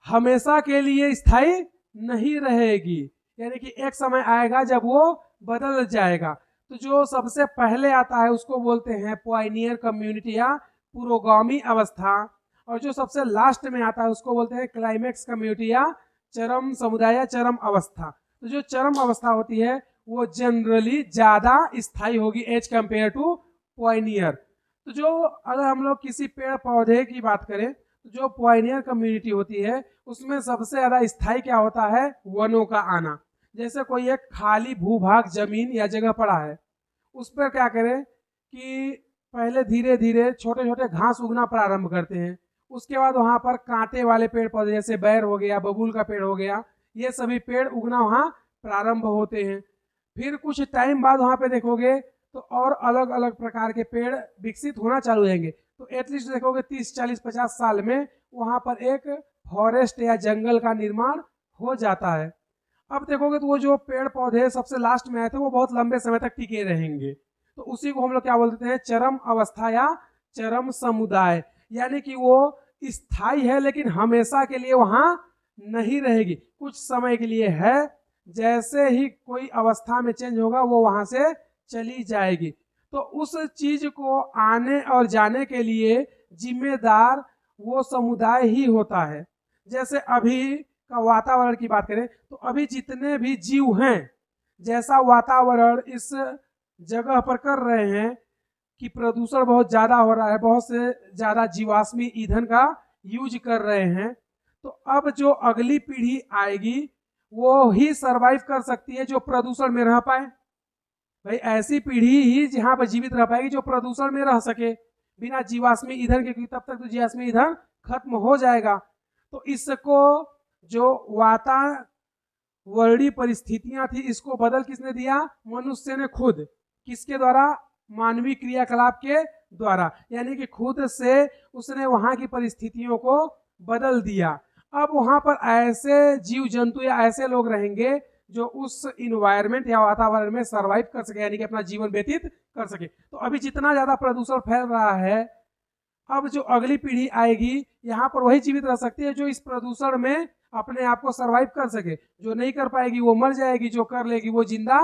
हमेशा के लिए स्थायी नहीं रहेगी, यानी कि एक समय आएगा जब वो बदल जाएगा। तो जो सबसे पहले आता है उसको बोलते हैं पायनियर कम्युनिटी या पुरोगामी अवस्था, और जो सबसे लास्ट में आता है उसको बोलते हैं क्लाइमैक्स कम्युनिटी या चरम समुदाय या चरम अवस्था। तो जो चरम अवस्था होती है वो जनरली ज्यादा स्थायी होगी एज कंपेयर टू पायनियर। तो जो अगर हम लोग किसी पेड़ पौधे की बात करें तो जो पायनियर कम्युनिटी होती है उसमें सबसे ज्यादा स्थायी क्या होता है, वनों का आना। जैसे कोई एक खाली भूभाग जमीन या जगह पड़ा है, उस पर क्या करें कि पहले धीरे धीरे छोटे छोटे घास उगना प्रारंभ करते हैं, उसके बाद वहां पर कांटे वाले पेड़ पौधे जैसे बैर हो गया, बबूल का पेड़ हो गया, ये सभी पेड़ उगना वहां प्रारंभ होते हैं। फिर कुछ टाइम बाद वहां पे देखोगे तो और अलग अलग प्रकार के पेड़ विकसित होना चालू हो जाएंगे। तो एटलीस्ट देखोगे 30-40-50 साल में वहां पर एक फॉरेस्ट या जंगल का निर्माण हो जाता है। अब देखोगे तो वो जो पेड़ पौधे सबसे लास्ट में आए थे वो बहुत लंबे समय तक टिके रहेंगे, तो उसी को हम लोग क्या बोलते हैं, चरम अवस्था या चरम समुदाय, यानी कि वो स्थायी है लेकिन हमेशा के लिए वहां नहीं रहेगी, कुछ समय के लिए है, जैसे ही कोई अवस्था में चेंज होगा वो वहां से चली जाएगी। तो उस चीज को आने और जाने के लिए जिम्मेदार वो समुदाय ही होता है। जैसे अभी का वातावरण की बात करें तो अभी जितने भी जीव हैं, जैसा वातावरण इस जगह पर कर रहे हैं कि प्रदूषण बहुत ज्यादा हो रहा है, बहुत से ज्यादा जीवाश्मी ईंधन का यूज कर रहे हैं, तो अब जो अगली पीढ़ी आएगी वो ही सरवाइव कर सकती है जो प्रदूषण में रह पाए। भाई ऐसी पीढ़ी ही जहां पर जीवित रह पाएगी जो प्रदूषण में रह सके बिना जीवाश्मी ईंधन के, तब तक तो जीवाश्मी ईंधन खत्म हो जाएगा। तो इसको जो वातावरणीय परिस्थितियां थी इसको बदल किसने दिया, मनुष्य ने खुद, किसके द्वारा, मानवीय क्रियाकलाप के द्वारा, यानी कि खुद से उसने वहां की परिस्थितियों को बदल दिया। अब वहां पर ऐसे जीव जंतु या ऐसे लोग रहेंगे जो उस इन्वायरमेंट या वातावरण में सरवाइव कर सके, यानी कि अपना जीवन व्यतीत कर सके। तो अभी जितना ज्यादा प्रदूषण फैल रहा है, अब जो अगली पीढ़ी आएगी यहाँ पर वही जीवित रह सकती है जो इस प्रदूषण में अपने आप को सरवाइव कर सके, जो नहीं कर पाएगी वो मर जाएगी, जो कर लेगी वो जिंदा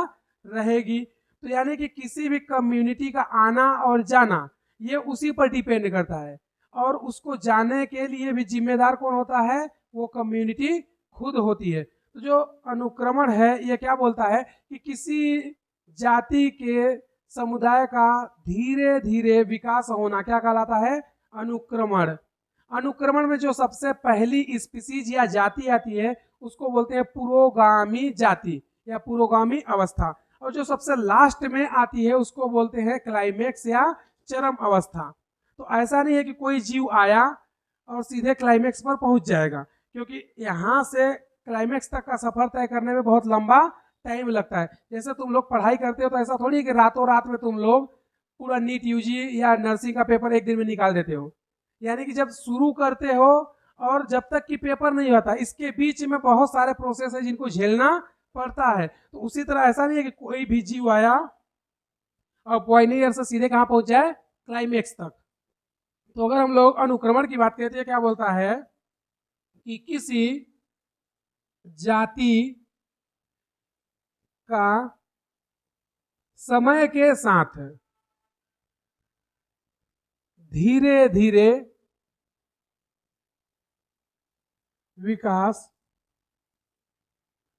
रहेगी। तो यानी कि किसी भी कम्युनिटी का आना और जाना ये उसी पर डिपेंड करता है, और उसको जाने के लिए भी जिम्मेदार कौन होता है, वो कम्युनिटी खुद होती है। तो जो अनुक्रमण है ये क्या बोलता है कि किसी जाति के समुदाय का धीरे धीरे विकास होना क्या कहलाता है, अनुक्रमण। अनुक्रमण में जो सबसे पहली स्पीसीज या जाति आती है उसको बोलते हैं पुरोगामी जाति या पुरोगामी अवस्था, और जो सबसे लास्ट में आती है उसको बोलते हैं क्लाइमेक्स या चरम अवस्था। तो ऐसा नहीं है कि कोई जीव आया और सीधे क्लाइमेक्स पर पहुंच जाएगा, क्योंकि यहाँ से क्लाइमेक्स तक का सफर तय करने में बहुत लंबा टाइम लगता है। जैसे तुम लोग पढ़ाई करते हो तो ऐसा थोड़ी है कि रातों रात में तुम लोग पूरा नीट यूजी या नर्सिंग का पेपर एक दिन में निकाल देते हो। यानी कि जब शुरू करते हो और जब तक कि पेपर नहीं होता, इसके बीच में बहुत सारे प्रोसेस है जिनको झेलना पड़ता है। तो उसी तरह ऐसा नहीं है कि कोई भी जीव आया और पॉइनियर से सीधे कहां पहुंच जाए, क्लाइमेक्स तक। तो अगर हम लोग अनुक्रमण की बात करते हैं, क्या बोलता है कि किसी जाति का समय के साथ धीरे धीरे विकास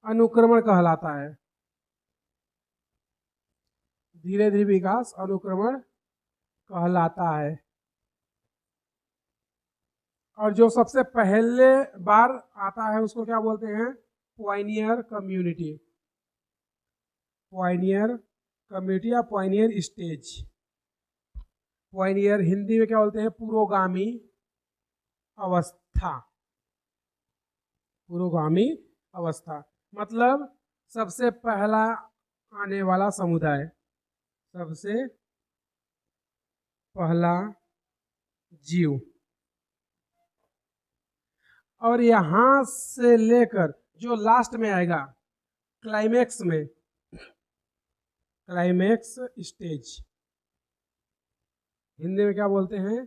अनुक्रमण कहलाता है। धीरे धीरे विकास अनुक्रमण कहलाता है। और जो सबसे पहले बार आता है उसको क्या बोलते हैं, पॉइनियर कम्युनिटी। पॉइनियर कम्युनिटी या पॉइनियर स्टेज। पॉइनियर हिंदी में क्या बोलते हैं, पुरोगामी अवस्था। पुरोगामी अवस्था मतलब सबसे पहला आने वाला समुदाय, सबसे पहला जीव। और यहां से लेकर जो लास्ट में आएगा क्लाइमेक्स में, क्लाइमेक्स स्टेज हिंदी में क्या बोलते हैं,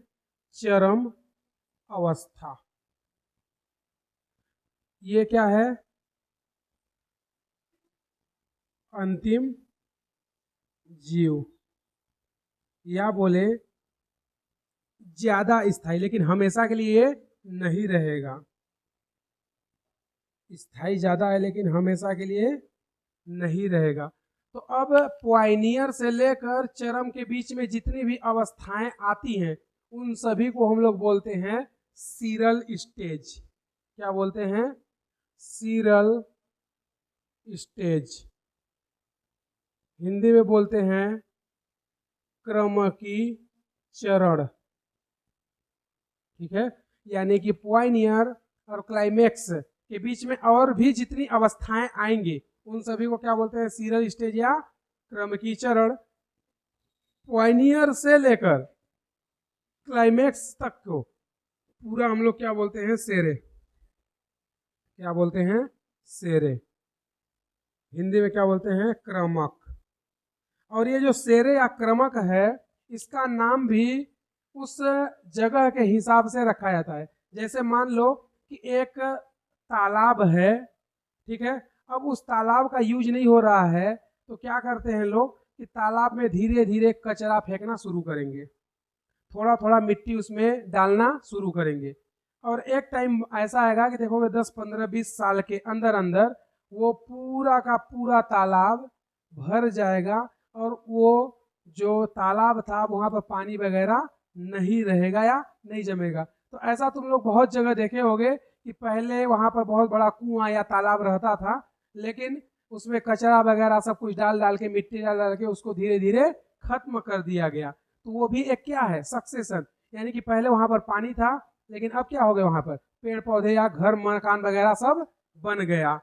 चरम अवस्था। ये क्या है, अंतिम जीव, या बोले ज्यादा स्थायी, लेकिन हमेशा के लिए नहीं रहेगा। स्थायी ज्यादा है लेकिन हमेशा के लिए नहीं रहेगा। तो अब पॉइनियर से लेकर चरम के बीच में जितनी भी अवस्थाएं आती हैं उन सभी को हम लोग बोलते हैं सीरल स्टेज। क्या बोलते हैं, सीरल स्टेज। हिंदी में बोलते हैं क्रमकी चरण। ठीक है, यानी कि पॉइनियर और क्लाइमेक्स के बीच में और भी जितनी अवस्थाएं आएंगी उन सभी को क्या बोलते हैं, सीरल स्टेज या क्रमकी चरण। पॉइनियर से लेकर क्लाइमेक्स तक को पूरा हम लोग क्या बोलते हैं, सेरे। क्या बोलते हैं, सेरे। हिंदी में क्या बोलते हैं, क्रमक। और ये जो सेरे या क्रमक है इसका नाम भी उस जगह के हिसाब से रखा जाता है। जैसे मान लो कि एक तालाब है, ठीक है, अब उस तालाब का यूज नहीं हो रहा है तो क्या करते हैं लोग कि तालाब में धीरे धीरे कचरा फेंकना शुरू करेंगे, थोड़ा थोड़ा मिट्टी उसमें डालना शुरू करेंगे। और एक टाइम ऐसा आएगा कि देखोगे 10, 15, 20 साल के अंदर अंदर वो पूरा का पूरा तालाब भर जाएगा और वो जो तालाब था वहां पर पानी वगैरह नहीं रहेगा या नहीं जमेगा। तो ऐसा तुम लोग बहुत जगह देखे होंगे कि पहले वहां पर बहुत बड़ा कुआं या तालाब रहता था, लेकिन उसमें कचरा वगैरह सब कुछ डाल डाल के, मिट्टी डाल डाल के उसको धीरे धीरे खत्म कर दिया गया। तो वो भी एक क्या है, सक्सेशन। यानी कि पहले वहां पर पानी था लेकिन अब क्या हो गया, वहां पर पेड़ पौधे या घर मकान वगैरह सब बन गया।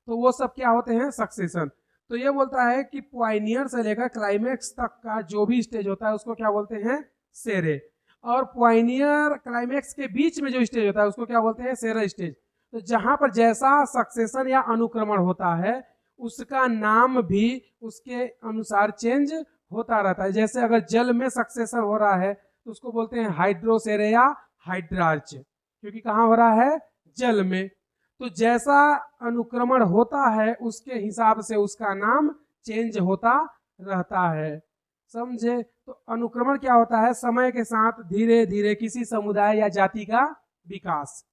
तो वो सब क्या होते हैं, सक्सेशन। तो ये बोलता है कि पॉइनियर से लेकर क्लाइमेक्स तक का जो भी स्टेज होता है उसको क्या बोलते हैं, सेरे। और पॉइनियर क्लाइमेक्स के बीच में जो स्टेज होता है उसको क्या बोलते हैं, सेरा स्टेज। तो जहां पर जैसा सक्सेशन या अनुक्रमण होता है उसका नाम भी उसके अनुसार चेंज होता रहता है। जैसे अगर जल में सक्सेशन हो रहा है तो उसको बोलते हैं हाइड्रोसेरे या हाइड्रार्च, क्योंकि कहाँ हो रहा है, जल में। तो जैसा अनुक्रमण होता है उसके हिसाब से उसका नाम चेंज होता रहता है, समझे। तो अनुक्रमण क्या होता है, समय के साथ धीरे धीरे किसी समुदाय या जाति का विकास,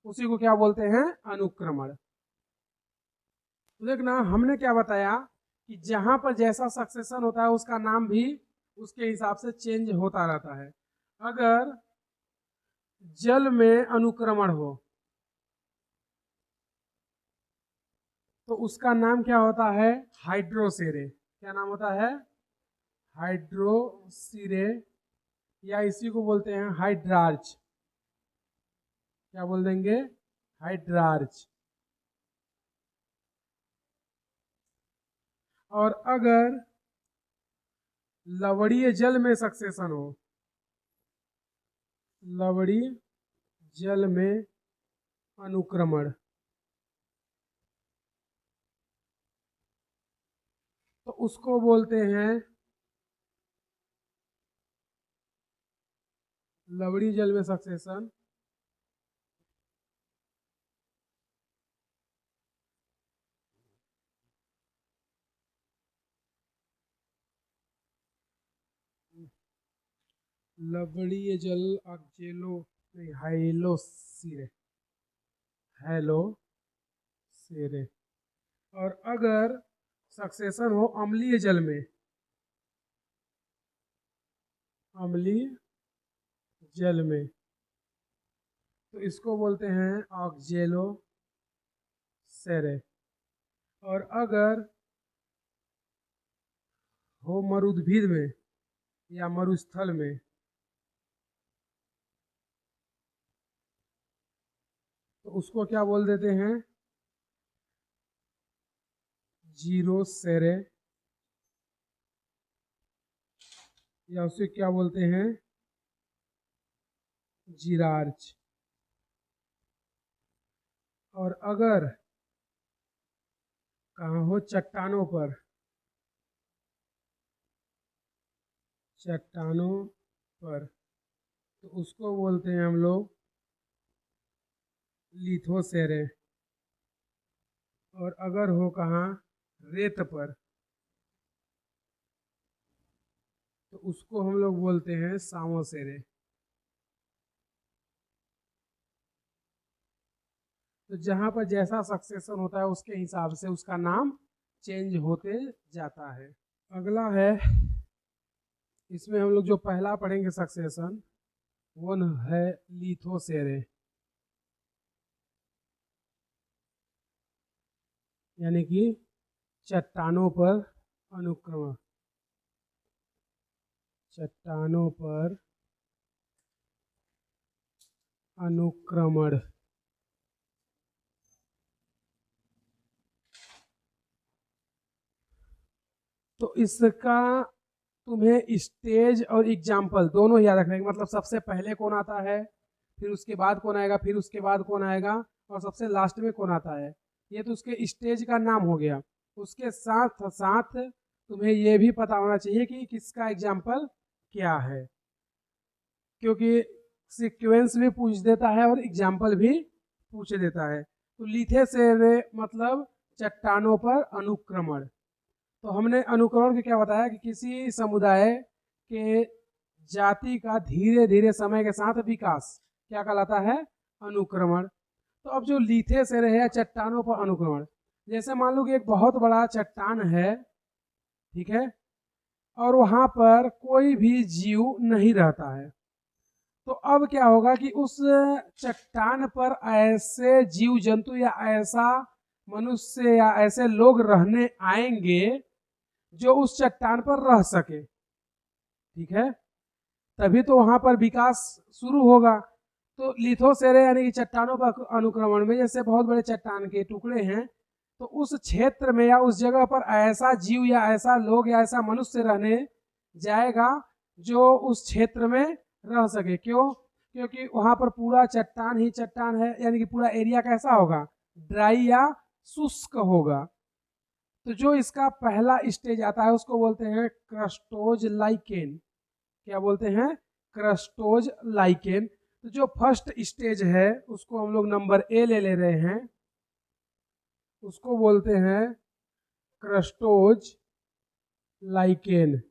उसी को क्या बोलते हैं, अनुक्रमण। तो देखना हमने क्या बताया कि जहां पर जैसा सक्सेशन होता है उसका नाम भी उसके हिसाब से चेंज होता रहता है। अगर जल में अनुक्रमण हो तो उसका नाम क्या होता है? हाइड्रोसेरे। क्या नाम होता है? हाइड्रोसीरे, या इसी को बोलते हैं हाइड्रार्च। क्या बोल देंगे? हाइड्रार्च। और अगर लवणीय जल में सक्सेशन हो, लवणीय जल में अनुक्रमण, तो उसको बोलते हैं लवणीय जल में सक्सेशन लवणीय जल ऑक्जेलो नहीं हाइलोसीरे, हेलोसेरे। और अगर सक्सेशन हो अम्लीय जल में, अम्लीय जल में, तो इसको बोलते हैं ऑक्जेलो सेरे। और अगर हो मरुद्भिद में या मरुस्थल में, तो उसको क्या बोल देते हैं? जीरो सेरे, या उसे क्या बोलते हैं? जीरार्च। और अगर कहाँ हो चट्टानों पर, चट्टानों पर, तो उसको बोलते हैं हम लोग लिथोसेरे। और अगर हो कहाँ रेत पर, तो उसको हम लोग बोलते हैं सामोसेरे। तो जहां पर जैसा सक्सेशन होता है उसके हिसाब से उसका नाम चेंज होते जाता है। अगला है, इसमें हम लोग जो पहला पढ़ेंगे सक्सेशन वो है लिथोसेरे, यानी कि चट्टानों पर अनुक्रमण, चट्टानों पर अनुक्रमण। तो इसका तुम्हें स्टेज और एग्जाम्पल दोनों याद रखने, मतलब सबसे पहले कौन आता है, फिर उसके बाद कौन आएगा, फिर उसके बाद कौन आएगा, और सबसे लास्ट में कौन आता है। ये तो उसके स्टेज का नाम हो गया। उसके साथ साथ तुम्हें ये भी पता होना चाहिए कि किसका एग्जाम्पल क्या है, क्योंकि सीक्वेंस भी पूछ देता है और एग्जाम्पल भी पूछ देता है। तो लिथोसेरे मतलब चट्टानों पर अनुक्रमण। तो हमने अनुक्रमण के क्या बताया कि किसी समुदाय के जाति का धीरे धीरे समय के साथ विकास क्या कहलाता है? अनुक्रमण। तो अब जो लिथोसेरे है चट्टानों पर अनुक्रमण, जैसे मान लो कि एक बहुत बड़ा चट्टान है, ठीक है, और वहां पर कोई भी जीव नहीं रहता है। तो अब क्या होगा कि उस चट्टान पर ऐसे जीव जंतु या ऐसा मनुष्य या ऐसे लोग रहने आएंगे जो उस चट्टान पर रह सके, ठीक है, तभी तो वहां पर विकास शुरू होगा। तो लिथोसेरे यानी कि चट्टानों पर अनुक्रमण में जैसे बहुत बड़े चट्टान के टुकड़े हैं, तो उस क्षेत्र में या उस जगह पर ऐसा जीव या ऐसा लोग या ऐसा मनुष्य रहने जाएगा जो उस क्षेत्र में रह सके। क्यों? क्योंकि वहां पर पूरा चट्टान ही चट्टान है, यानी कि पूरा एरिया कैसा होगा? ड्राई या शुष्क होगा। तो जो इसका पहला स्टेज आता है उसको बोलते हैं क्रस्टोज लाइकेन। क्या बोलते हैं? Crustose lichen. तो जो फर्स्ट स्टेज है उसको हम लोग नंबर ए ले रहे हैं, उसको बोलते हैं क्रस्टोज लाइकेन।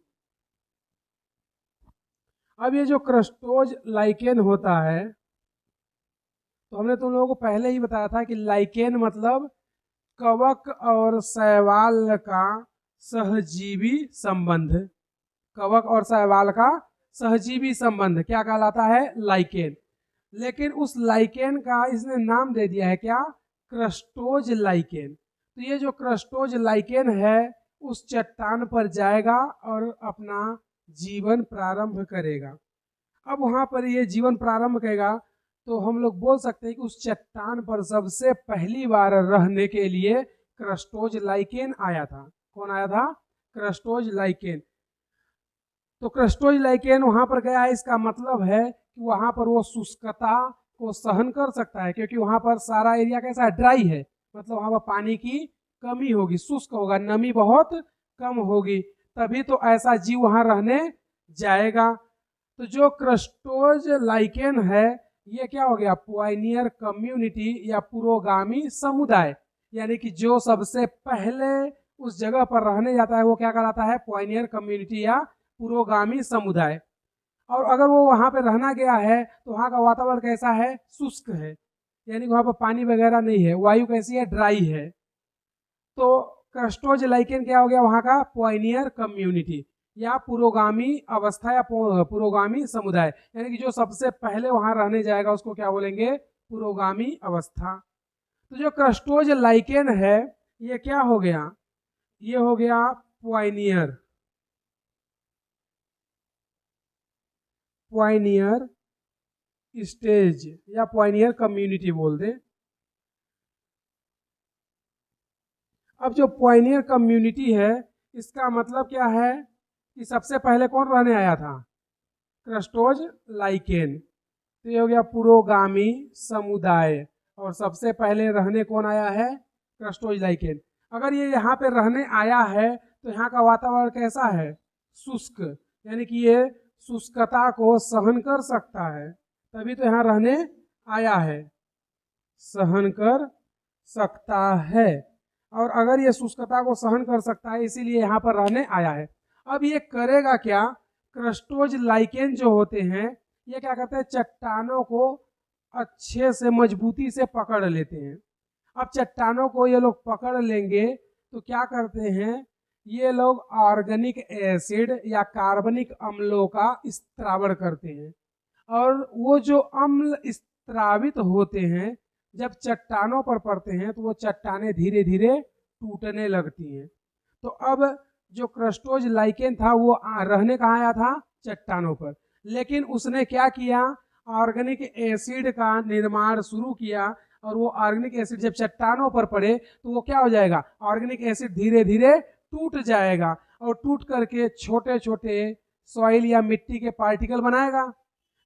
अब ये जो क्रस्टोज लाइकेन होता है, तो हमने तुम लोगों को पहले ही बताया था कि लाइकेन मतलब कवक और शैवाल का सहजीवी संबंध। कवक और शैवाल का सहजीवी संबंध क्या कहलाता है? लाइकेन। लेकिन उस लाइकेन का इसने नाम दे दिया है क्या? Crustose lichen. तो ये जो क्रस्टोज लाइकेन है उस चट्टान पर जाएगा और अपना जीवन प्रारंभ करेगा। अब वहां पर ये जीवन प्रारंभ करेगा तो हम लोग बोल सकते हैं कि उस चट्टान पर सबसे पहली बार रहने के लिए क्रस्टोज लाइकेन आया था। कौन आया था? Crustose lichen. तो क्रस्टोज लाइकेन वहां पर गया है, इसका मतलब है कि वहां पर वो शुष्कता को सहन कर सकता है, क्योंकि वहां पर सारा एरिया कैसा है? ड्राई है, मतलब वहां पर पानी की कमी होगी, शुष्क होगा, नमी बहुत कम होगी, तभी तो ऐसा जीव वहां रहने जाएगा। तो जो क्रस्टोज लाइकेन है ये क्या हो गया? पायनियर कम्युनिटी या पुरोगामी समुदाय, यानी कि जो सबसे पहले उस जगह पर रहने जाता है वो क्या कहलाता है? पायनियर कम्युनिटी या पुरोगामी समुदाय। और अगर वो वहां पे रहना गया है तो वहां का वातावरण कैसा है? शुष्क है, यानी वहां पर पानी वगैरह नहीं है, वायु कैसी है? ड्राई है। तो क्रस्टोज लाइकेन क्या हो गया? वहां का पायनियर कम्युनिटी या पुरोगामी अवस्था या पुरोगामी समुदाय, यानी कि जो सबसे पहले वहां रहने जाएगा उसको क्या बोलेंगे? पुरोगामी अवस्था। तो जो क्रस्टोज लाइकेन है ये क्या हो गया? ये हो गया पायनियर, पायनियर स्टेज या पायनियर कम्युनिटी बोल दे। अब जो पायनियर कम्युनिटी है इसका मतलब क्या है कि सबसे पहले कौन रहने आया था? Crustose lichen. तो ये हो गया पुरोगामी समुदाय, और सबसे पहले रहने कौन आया है? Crustose lichen. अगर ये यहाँ पे रहने आया है तो यहाँ का वातावरण कैसा है? शुष्क, यानी कि ये शुष्कता को सहन कर सकता है, तभी तो यहाँ रहने आया है, सहन कर सकता है। और अगर ये शुष्कता को सहन कर सकता है इसीलिए यहाँ पर रहने आया है। अब ये करेगा क्या? क्रस्टोज लाइकेन जो होते हैं ये क्या करते हैं? चट्टानों को अच्छे से मजबूती से पकड़ लेते हैं। अब चट्टानों को ये लोग पकड़ लेंगे तो क्या करते हैं? ये लोग ऑर्गेनिक एसिड या कार्बनिक अम्लों का स्त्रावण करते हैं, और वो जो अम्ल स्त्रावित होते हैं जब चट्टानों पर पड़ते हैं तो वो चट्टानें धीरे धीरे टूटने लगती हैं। तो अब जो क्रस्टोज लाइकेन था वो रहने कहाँ आया था? चट्टानों पर। लेकिन उसने क्या किया? ऑर्गेनिक एसिड का निर्माण शुरू किया, और वो ऑर्गेनिक एसिड जब चट्टानों पर पड़े तो वो क्या हो जाएगा? ऑर्गेनिक एसिड धीरे धीरे टूट जाएगा, और टूट करके छोटे छोटे सॉइल या मिट्टी के पार्टिकल बनाएगा।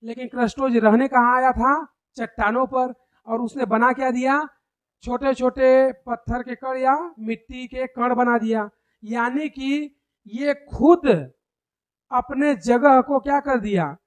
लेकिन क्रस्टोज रहने कहाँ आया था? चट्टानों पर। और उसने बना क्या दिया? छोटे छोटे पत्थर के कण या मिट्टी के कण बना दिया, यानी कि ये खुद अपने जगह को क्या कर दिया?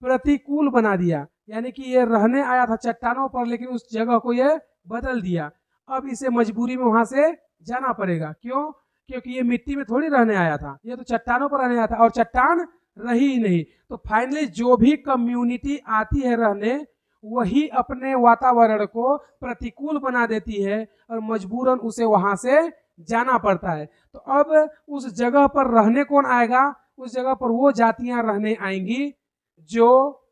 प्रतिकूल बना दिया। यानी कि ये रहने आया था चट्टानों पर लेकिन उस जगह को ये बदल दिया। अब इसे मजबूरी में वहां से जाना पड़ेगा। क्यों? क्योंकि ये मिट्टी में थोड़ी रहने आया था, ये तो चट्टानों पर रहने आया था, और चट्टान रही ही नहीं। तो फाइनली जो भी कम्युनिटी आती है रहने, वही अपने वातावरण को प्रतिकूल बना देती है और मजबूरन उसे वहां से जाना पड़ता है। तो अब उस जगह पर रहने कौन आएगा? उस जगह पर वो जातियां रहने आएंगी जो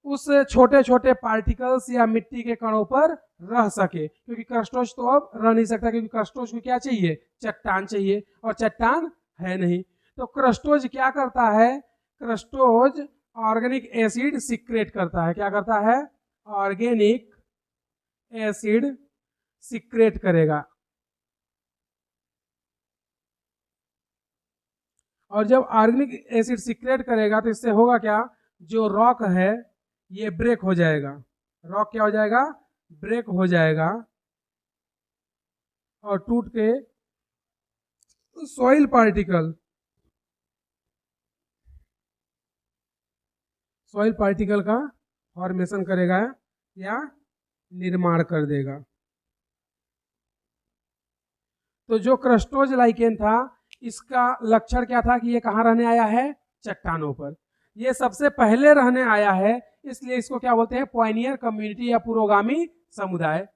उस छोटे छोटे पार्टिकल्स या मिट्टी के कणों पर रह सके, क्योंकि क्रस्टोज तो अब रह नहीं सकता, क्योंकि क्रस्टोज को क्या चाहिए? चट्टान चाहिए, और चट्टान है नहीं। तो क्रस्टोज क्या करता है? क्रस्टोज ऑर्गेनिक एसिड सिक्रेट करता है। क्या करता है? ऑर्गेनिक एसिड सिक्रेट करेगा। और जब ऑर्गेनिक एसिड सिक्रेट करेगा तो इससे होगा क्या? जो रॉक है ये ब्रेक हो जाएगा। रॉक क्या हो जाएगा? ब्रेक हो जाएगा, और टूट के सॉइल पार्टिकल का फॉर्मेशन करेगा या निर्माण कर देगा। तो जो क्रस्टोज लाइकेन था इसका लक्षण क्या था? कि ये कहाँ रहने आया है? चट्टानों पर। ये सबसे पहले रहने आया है, इसलिए इसको क्या बोलते हैं? पायनियर कम्युनिटी या पुरोगामी समुदाय।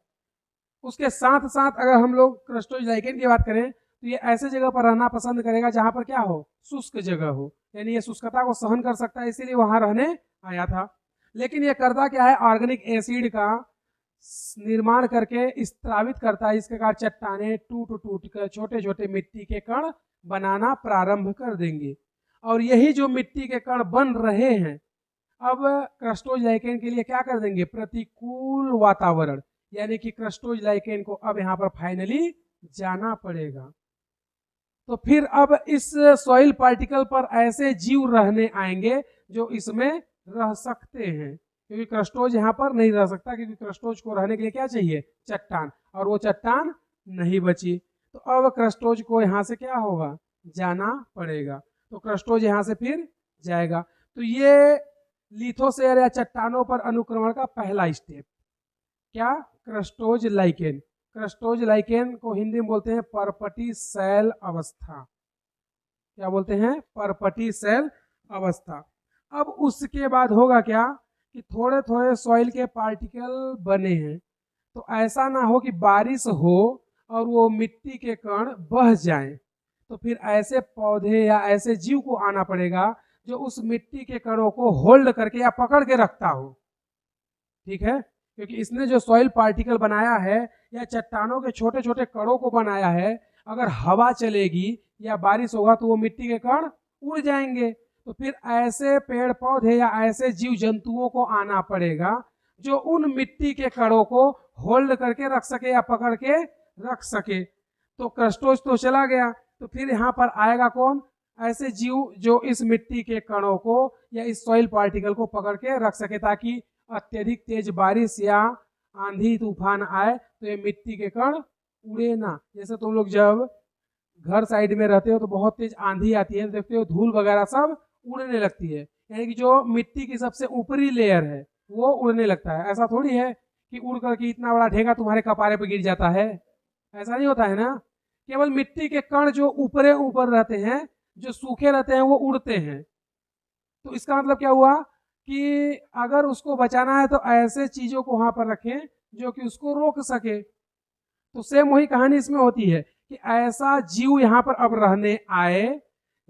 उसके साथ साथ अगर हम लोग क्रस्टोज लाइकेन की बात करें तो ये ऐसे जगह पर रहना पसंद करेगा जहां पर क्या हो, शुष्क जगह हो, यानी ये शुष्कता को सहन कर सकता है, इसीलिए वहां रहने आया था। लेकिन ये करता क्या है, ऑर्गेनिक एसिड का निर्माण करके स्त्रावित करता है, इसके कारण चट्टाने टूट टूट कर छोटे छोटे मिट्टी के कण बनाना प्रारंभ कर देंगे। और यही जो मिट्टी के कण बन रहे हैं, अब क्रस्टोज लाइकेन के लिए क्या कर देंगे, प्रतिकूल वातावरण, यानी कि क्रस्टोज लाइकेन को अब यहाँ पर फाइनली जाना पड़ेगा। तो फिर अब इस सॉइल पार्टिकल पर ऐसे जीव रहने आएंगे जो इसमें रह सकते हैं, क्योंकि क्रस्टोज यहाँ पर नहीं रह सकता, क्योंकि क्रस्टोज को रहने के लिए क्या चाहिए, चट्टान, और वो चट्टान नहीं बची। तो अब क्रस्टोज को यहाँ से क्या होगा, जाना पड़ेगा। तो क्रस्टोज यहाँ से फिर जाएगा। तो ये लिथोसेयर या चट्टानों पर अनुक्रमण का पहला स्टेप क्या, क्रस्टोज लाइकेन। क्रस्टोज लाइकेन को हिंदी में बोलते हैं परपटी शैल अवस्था। क्या बोलते हैं, परपटी शैल अवस्था। अब उसके बाद होगा क्या कि थोड़े थोड़े सॉइल के पार्टिकल बने हैं, तो ऐसा ना हो कि बारिश हो और वो मिट्टी के कण बह जाएं, तो फिर ऐसे पौधे या ऐसे जीव को आना पड़ेगा जो उस मिट्टी के कणों को होल्ड करके या पकड़ के रखता हो। ठीक है, क्योंकि इसने जो सॉइल पार्टिकल बनाया है या चट्टानों के छोटे छोटे कणों को बनाया है, अगर हवा चलेगी या बारिश होगा तो वो मिट्टी के कण उड़ जाएंगे। तो फिर ऐसे पेड़ पौधे या ऐसे जीव जंतुओं को आना पड़ेगा जो उन मिट्टी के कणों को होल्ड करके रख सके या पकड़ के रख सके। तो क्रस्टोज तो चला गया, तो फिर यहाँ पर आएगा कौन, ऐसे जीव जो इस मिट्टी के कणों को या इस सॉइल पार्टिकल को पकड़ के रख सके, ताकि अत्यधिक तेज बारिश या आंधी तूफान आए तो ये मिट्टी के कण उड़े ना। जैसे तुम लोग जब घर साइड में रहते हो तो बहुत तेज आंधी आती है, देखते हो धूल वगैरह सब उड़ने लगती है, यानी कि जो मिट्टी की सबसे ऊपरी लेयर है वो उड़ने लगता है। ऐसा थोड़ी है कि उड़ करके इतना बड़ा ढेगा तुम्हारे कपारे पर गिर जाता है, ऐसा नहीं होता है ना। केवल मिट्टी के कण जो ऊपरे ऊपर रहते हैं, जो सूखे रहते हैं, वो उड़ते हैं। तो इसका मतलब क्या हुआ कि अगर उसको बचाना है तो ऐसे चीजों को वहां पर रखें जो कि उसको रोक सके। तो सेम वही कहानी इसमें होती है कि ऐसा जीव यहाँ पर अब रहने आए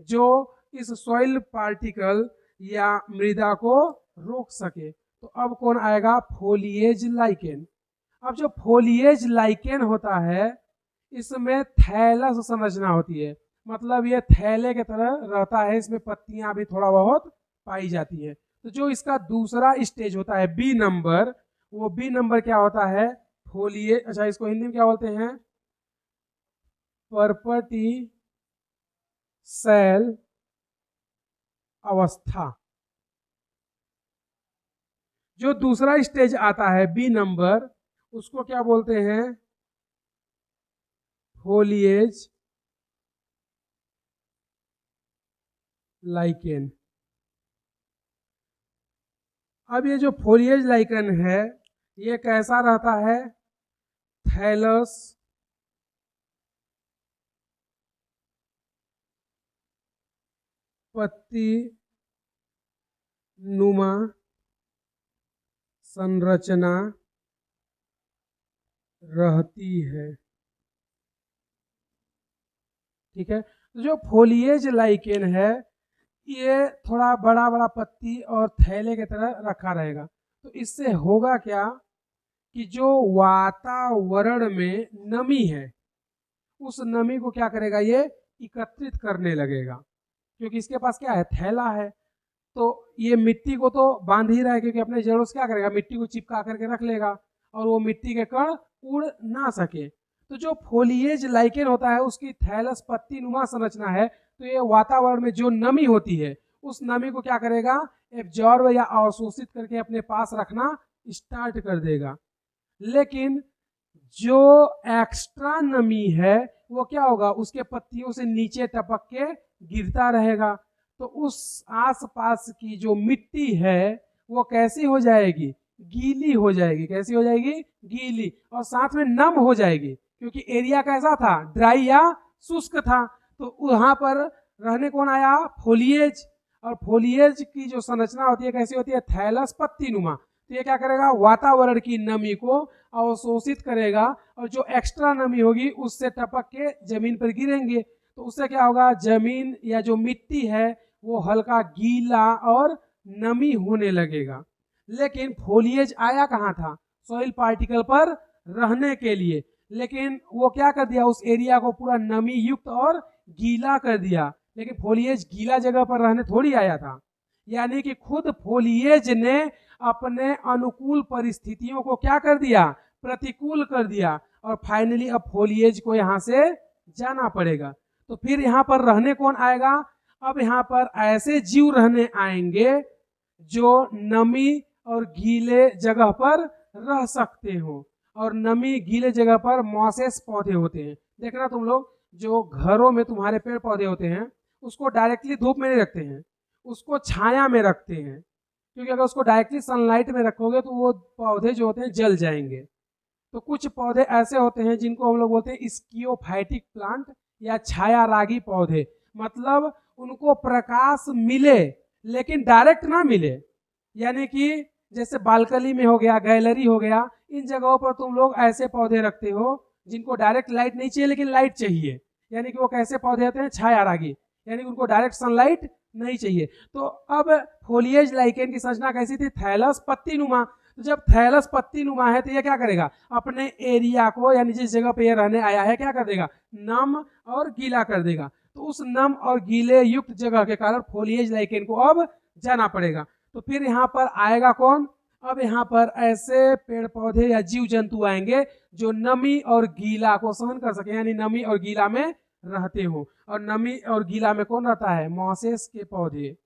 जो इस सॉइल पार्टिकल या मृदा को रोक सके। तो अब कौन आएगा, फोलिएज लाइकेन। अब जो फोलिएज लाइकेन होता है इसमें थैलस संरचना होती है, मतलब ये थैले की तरह रहता है, इसमें पत्तियां भी थोड़ा बहुत पाई जाती है। तो जो इसका दूसरा स्टेज होता है बी नंबर, वो बी नंबर क्या होता है, फोलिएज, अच्छा इसको हिंदी में क्या बोलते हैं, परपटी शैल अवस्था। जो दूसरा स्टेज आता है बी नंबर, उसको क्या बोलते हैं, फोलिएज लाइकेन। अब ये जो फोलिएज लाइकेन है ये कैसा रहता है, थैलस पत्ती नुमा संरचना रहती है। ठीक है, तो जो फोलिएज लाइकेन है ये थोड़ा बड़ा बड़ा पत्ती और थैले की तरह रखा रहेगा। तो इससे होगा क्या कि जो वातावरण में नमी है उस नमी को क्या करेगा, ये एकत्रित करने लगेगा, क्योंकि इसके पास क्या है, थैला है। तो ये मिट्टी को तो बांध ही रहा है, क्योंकि अपने जड़ों से क्या करेगा, मिट्टी को चिपका करके रख लेगा और वो मिट्टी के कण उड़ ना सके। तो जो फोलिएज लाइकेन होता है उसकी थैलस पत्ती नुमा संरचना है, तो ये वातावरण में जो नमी होती है उस नमी को क्या करेगा, एब्जॉर्ब या अवशोषित करके अपने पास रखना स्टार्ट कर देगा। लेकिन जो एक्स्ट्रा नमी है वो क्या होगा, उसके पत्तियों से नीचे टपक के गिरता रहेगा। तो उस आसपास की जो मिट्टी है वो कैसी हो जाएगी, गीली हो जाएगी। कैसी हो जाएगी, गीली, और साथ में नम हो जाएगी, क्योंकि एरिया कैसा था, ड्राई या शुष्क था। तो वहां पर रहने कौन आया, फोलिएज। और फोलिएज की जो संरचना होती है कैसी होती है, थैलस पत्ती नुमा। तो ये क्या करेगा, वातावरण की नमी को अवशोषित करेगा और जो एक्स्ट्रा नमी होगी उससे टपक के जमीन पर गिरेंगे। तो उससे क्या होगा, जमीन या जो मिट्टी है वो हल्का गीला और नमी होने लगेगा। लेकिन फोलिएज आया कहाँ था, सॉइल पार्टिकल पर रहने के लिए, लेकिन वो क्या कर दिया, उस एरिया को पूरा नमी युक्त और गीला कर दिया। लेकिन फोलिएज गीला जगह पर रहने थोड़ी आया था, यानी कि खुद फोलिएज ने अपने अनुकूल परिस्थितियों को क्या कर दिया, प्रतिकूल कर दिया, और फाइनली अब फोलिएज को यहाँ से जाना पड़ेगा। तो फिर यहाँ पर रहने कौन आएगा, अब यहाँ पर ऐसे जीव रहने आएंगे जो नमी और गीले जगह पर रह सकते हो, और नमी गीले जगह पर मॉसेस पौधे होते हैं। देखना तुम लोग, जो घरों में तुम्हारे पेड़ पौधे होते हैं उसको डायरेक्टली धूप में नहीं रखते हैं, उसको छाया में रखते हैं, क्योंकि अगर उसको डायरेक्टली सनलाइट में रखोगे तो वो पौधे जो होते हैं जल जाएंगे। तो कुछ पौधे ऐसे होते हैं जिनको हम लोग बोलते हैं स्कियोफाइटिक प्लांट या छाया रागी पौधे, मतलब उनको प्रकाश मिले लेकिन डायरेक्ट ना मिले, यानी कि जैसे बालकनी में हो गया, गैलरी हो गया, इन जगहों पर तुम लोग ऐसे पौधे रखते हो जिनको डायरेक्ट लाइट नहीं चाहिए लेकिन लाइट चाहिए, यानी कि वो कैसे पौधे होते हैं, छाया रागी, यानी कि उनको डायरेक्ट सनलाइट नहीं चाहिए। तो अब फोलिएज लाइकेन की संरचना कैसी थी, थैलस पत्ती नुमा। तो जब थैलस पत्ती नुमा है तो ये क्या करेगा, अपने एरिया को यानी जिस जगह पे ये रहने आया है क्या कर देगा, नम और गीला कर देगा। तो उस नम और गीले युक्त जगह के कारण फोलिएज लाइकेन को अब जाना पड़ेगा। तो फिर यहाँ पर आएगा कौन, अब यहाँ पर ऐसे पेड़ पौधे या जीव जंतु आएंगे जो नमी और गीला को सहन कर सके, यानी नमी और गीला में रहते हो। और नमी और गीला में कौन रहता है, मॉसेस के पौधे।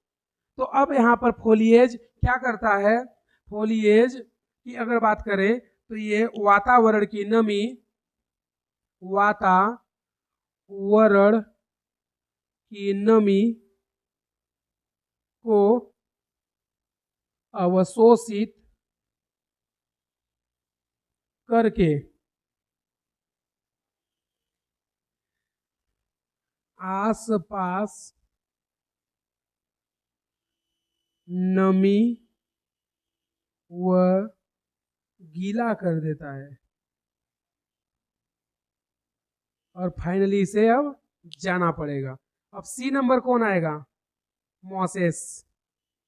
तो अब यहाँ पर फोलिएज क्या करता है, फोलिएज की अगर बात करें तो ये वातावरण की नमी, वातावरण की नमी को अवशोषित करके आसपास नमी व गीला कर देता है, और फाइनली इसे अब जाना पड़ेगा। अब सी नंबर कौन आएगा, मॉसेस।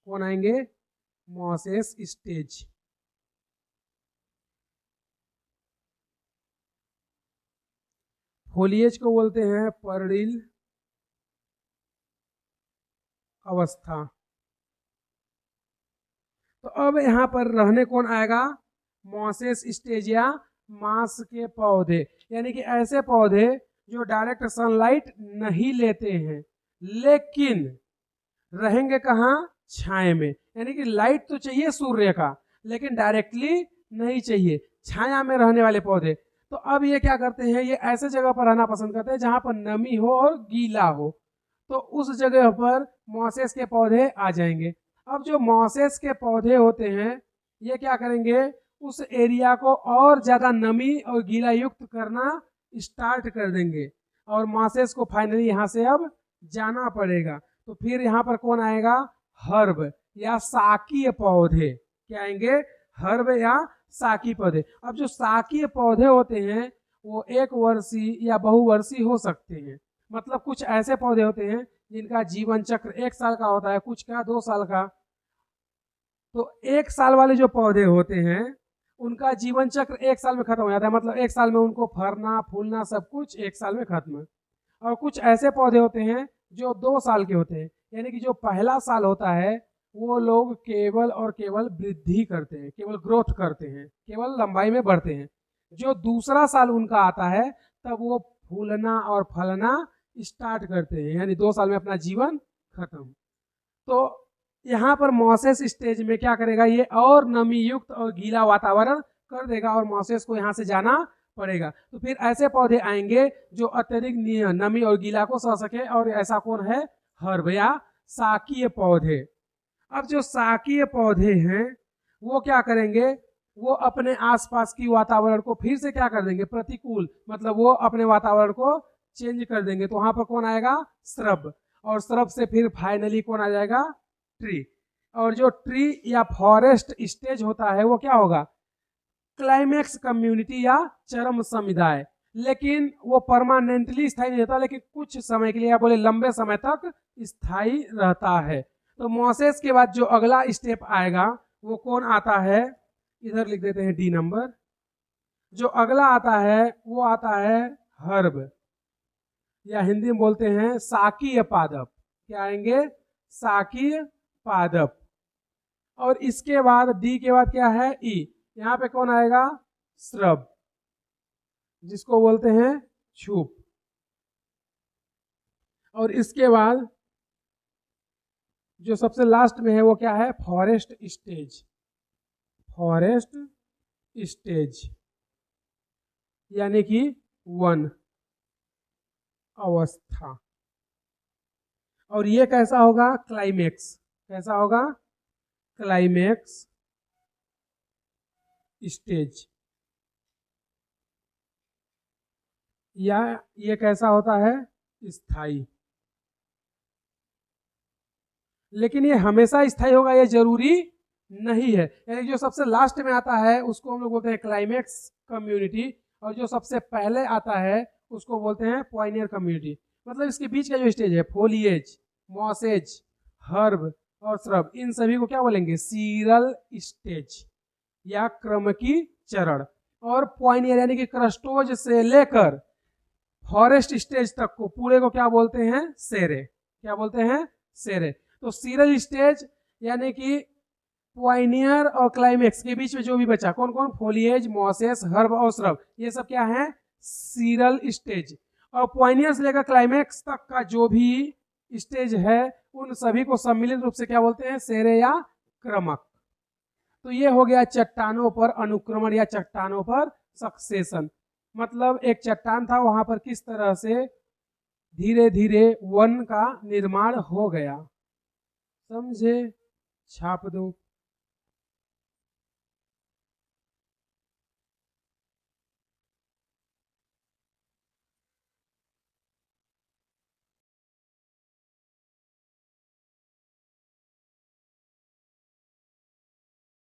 कौन आएंगे, मॉसेस स्टेज। फोलिएज को बोलते हैं पर्णिल अवस्था। तो अब यहाँ पर रहने कौन आएगा, मॉसेस स्टेज या मांस के पौधे, यानी कि ऐसे पौधे जो डायरेक्ट सनलाइट नहीं लेते हैं लेकिन रहेंगे कहाँ, छाए में, यानी कि लाइट तो चाहिए सूर्य का लेकिन डायरेक्टली नहीं चाहिए, छाया में रहने वाले पौधे। तो अब ये क्या करते हैं, ये ऐसे जगह पर रहना पसंद करते हैं जहां पर नमी हो और गीला हो, तो उस जगह पर मॉसेस के पौधे आ जाएंगे। अब जो मॉसेस के पौधे होते हैं ये क्या करेंगे, उस एरिया को और ज्यादा नमी और गीला युक्त करना स्टार्ट कर देंगे, और मॉसेस को फाइनली यहाँ से अब जाना पड़ेगा। तो फिर यहाँ पर कौन आएगा, हर्ब या साकीय पौधे। क्या आएंगे, हर्ब या साकी पौधे। अब जो साकीय पौधे होते हैं वो एक वर्षीय या बहुवर्षीय हो सकते हैं, मतलब कुछ ऐसे पौधे होते हैं जिनका जीवन चक्र 1 साल का होता है, कुछ का 2 साल का। तो 1 साल वाले जो पौधे होते हैं उनका जीवन चक्र 1 साल में खत्म हो जाता है, मतलब 1 साल में उनको फरना फूलना सब कुछ 1 साल में खत्म। और कुछ ऐसे पौधे होते हैं जो 2 साल के होते हैं, यानी कि जो पहला साल होता है वो लोग केवल और केवल वृद्धि करते हैं, केवल ग्रोथ करते हैं, केवल लंबाई में बढ़ते हैं। जो दूसरा साल उनका आता है तब वो फूलना और फलना स्टार्ट करते हैं, यानी 2 साल में अपना जीवन खत्म। तो यहाँ पर मॉसेस स्टेज में क्या करेगा, ये और नमी युक्त और गीला वातावरण कर देगा और मॉसेस को यहाँ से जाना पड़ेगा। तो फिर ऐसे पौधे आएंगे जो अत्यधिक नमी और गीला को सह सके, और ऐसा कौन है, हर्ब या साकीय पौधे। अब जो साकीय पौधे हैं वो क्या करेंगे, वो अपने आसपास की वातावरण को फिर से क्या कर देंगे, प्रतिकूल, मतलब वो अपने वातावरण को चेंज कर देंगे। तो वहां पर कौन आएगा, श्रब, और श्रब से फिर फाइनली कौन आ जाएगा, ट्री। और जो ट्री या फॉरेस्ट स्टेज होता है वो क्या होगा, क्लाइमेक्स कम्युनिटी या चरम समुदाय। लेकिन वो परमानेंटली स्थायी नहीं रहता, लेकिन कुछ समय के लिए या बोले लंबे समय तक स्थायी रहता है। तो मोसेस के बाद जो अगला स्टेप आएगा वो कौन आता है, इधर लिख देते हैं डी नंबर। जो अगला आता है वो आता है हर्ब, या हिंदी में बोलते हैं शाकीय पादप। क्या आएंगे, शाकीय पादप। और इसके बाद डी के बाद क्या है, ई। यहाँ पे कौन आएगा, श्रब, जिसको बोलते हैं छुप। और इसके बाद जो सबसे लास्ट में है वो क्या है, फॉरेस्ट स्टेज। फॉरेस्ट स्टेज यानी कि वन अवस्था। और ये कैसा होगा, क्लाइमेक्स। कैसा होगा, क्लाइमेक्स स्टेज। या ये कैसा होता है, स्थायी। लेकिन ये हमेशा स्थायी होगा ये जरूरी नहीं है। यानी जो सबसे लास्ट में आता है उसको हम लोग बोलते हैं क्लाइमेक्स कम्युनिटी, और जो सबसे पहले आता है उसको बोलते हैं पॉइनियर कम्युनिटी। मतलब इसके बीच का जो स्टेज है, फोलिएज, मॉसेज, हर्ब और श्रब, इन सभी को क्या बोलेंगे, सीरल स्टेज या क्रमकी चरण। और पॉइनियर यानी कि क्रस्टोज से लेकर फॉरेस्ट स्टेज तक को पूरे को क्या बोलते हैं, सेरे। क्या बोलते हैं, सेरे। तो सीरल स्टेज यानी कि पॉइनियर और क्लाइमेक्स के बीच में जो भी बचा, कौन कौन, फोलिएज, मॉसेस, हर्ब और श्रब, ये सब क्या है, सीरल स्टेज। और पॉइनियर से लेकर क्लाइमेक्स तक का जो भी स्टेज है उन सभी को सम्मिलित रूप से क्या बोलते हैं, सेरे या क्रमक। तो ये हो गया चट्टानों पर अनुक्रमण या चट्टानों पर सक्सेशन। मतलब एक चट्टान था, वहां पर किस तरह से धीरे धीरे वन का निर्माण हो गया। समझे, छाप दो।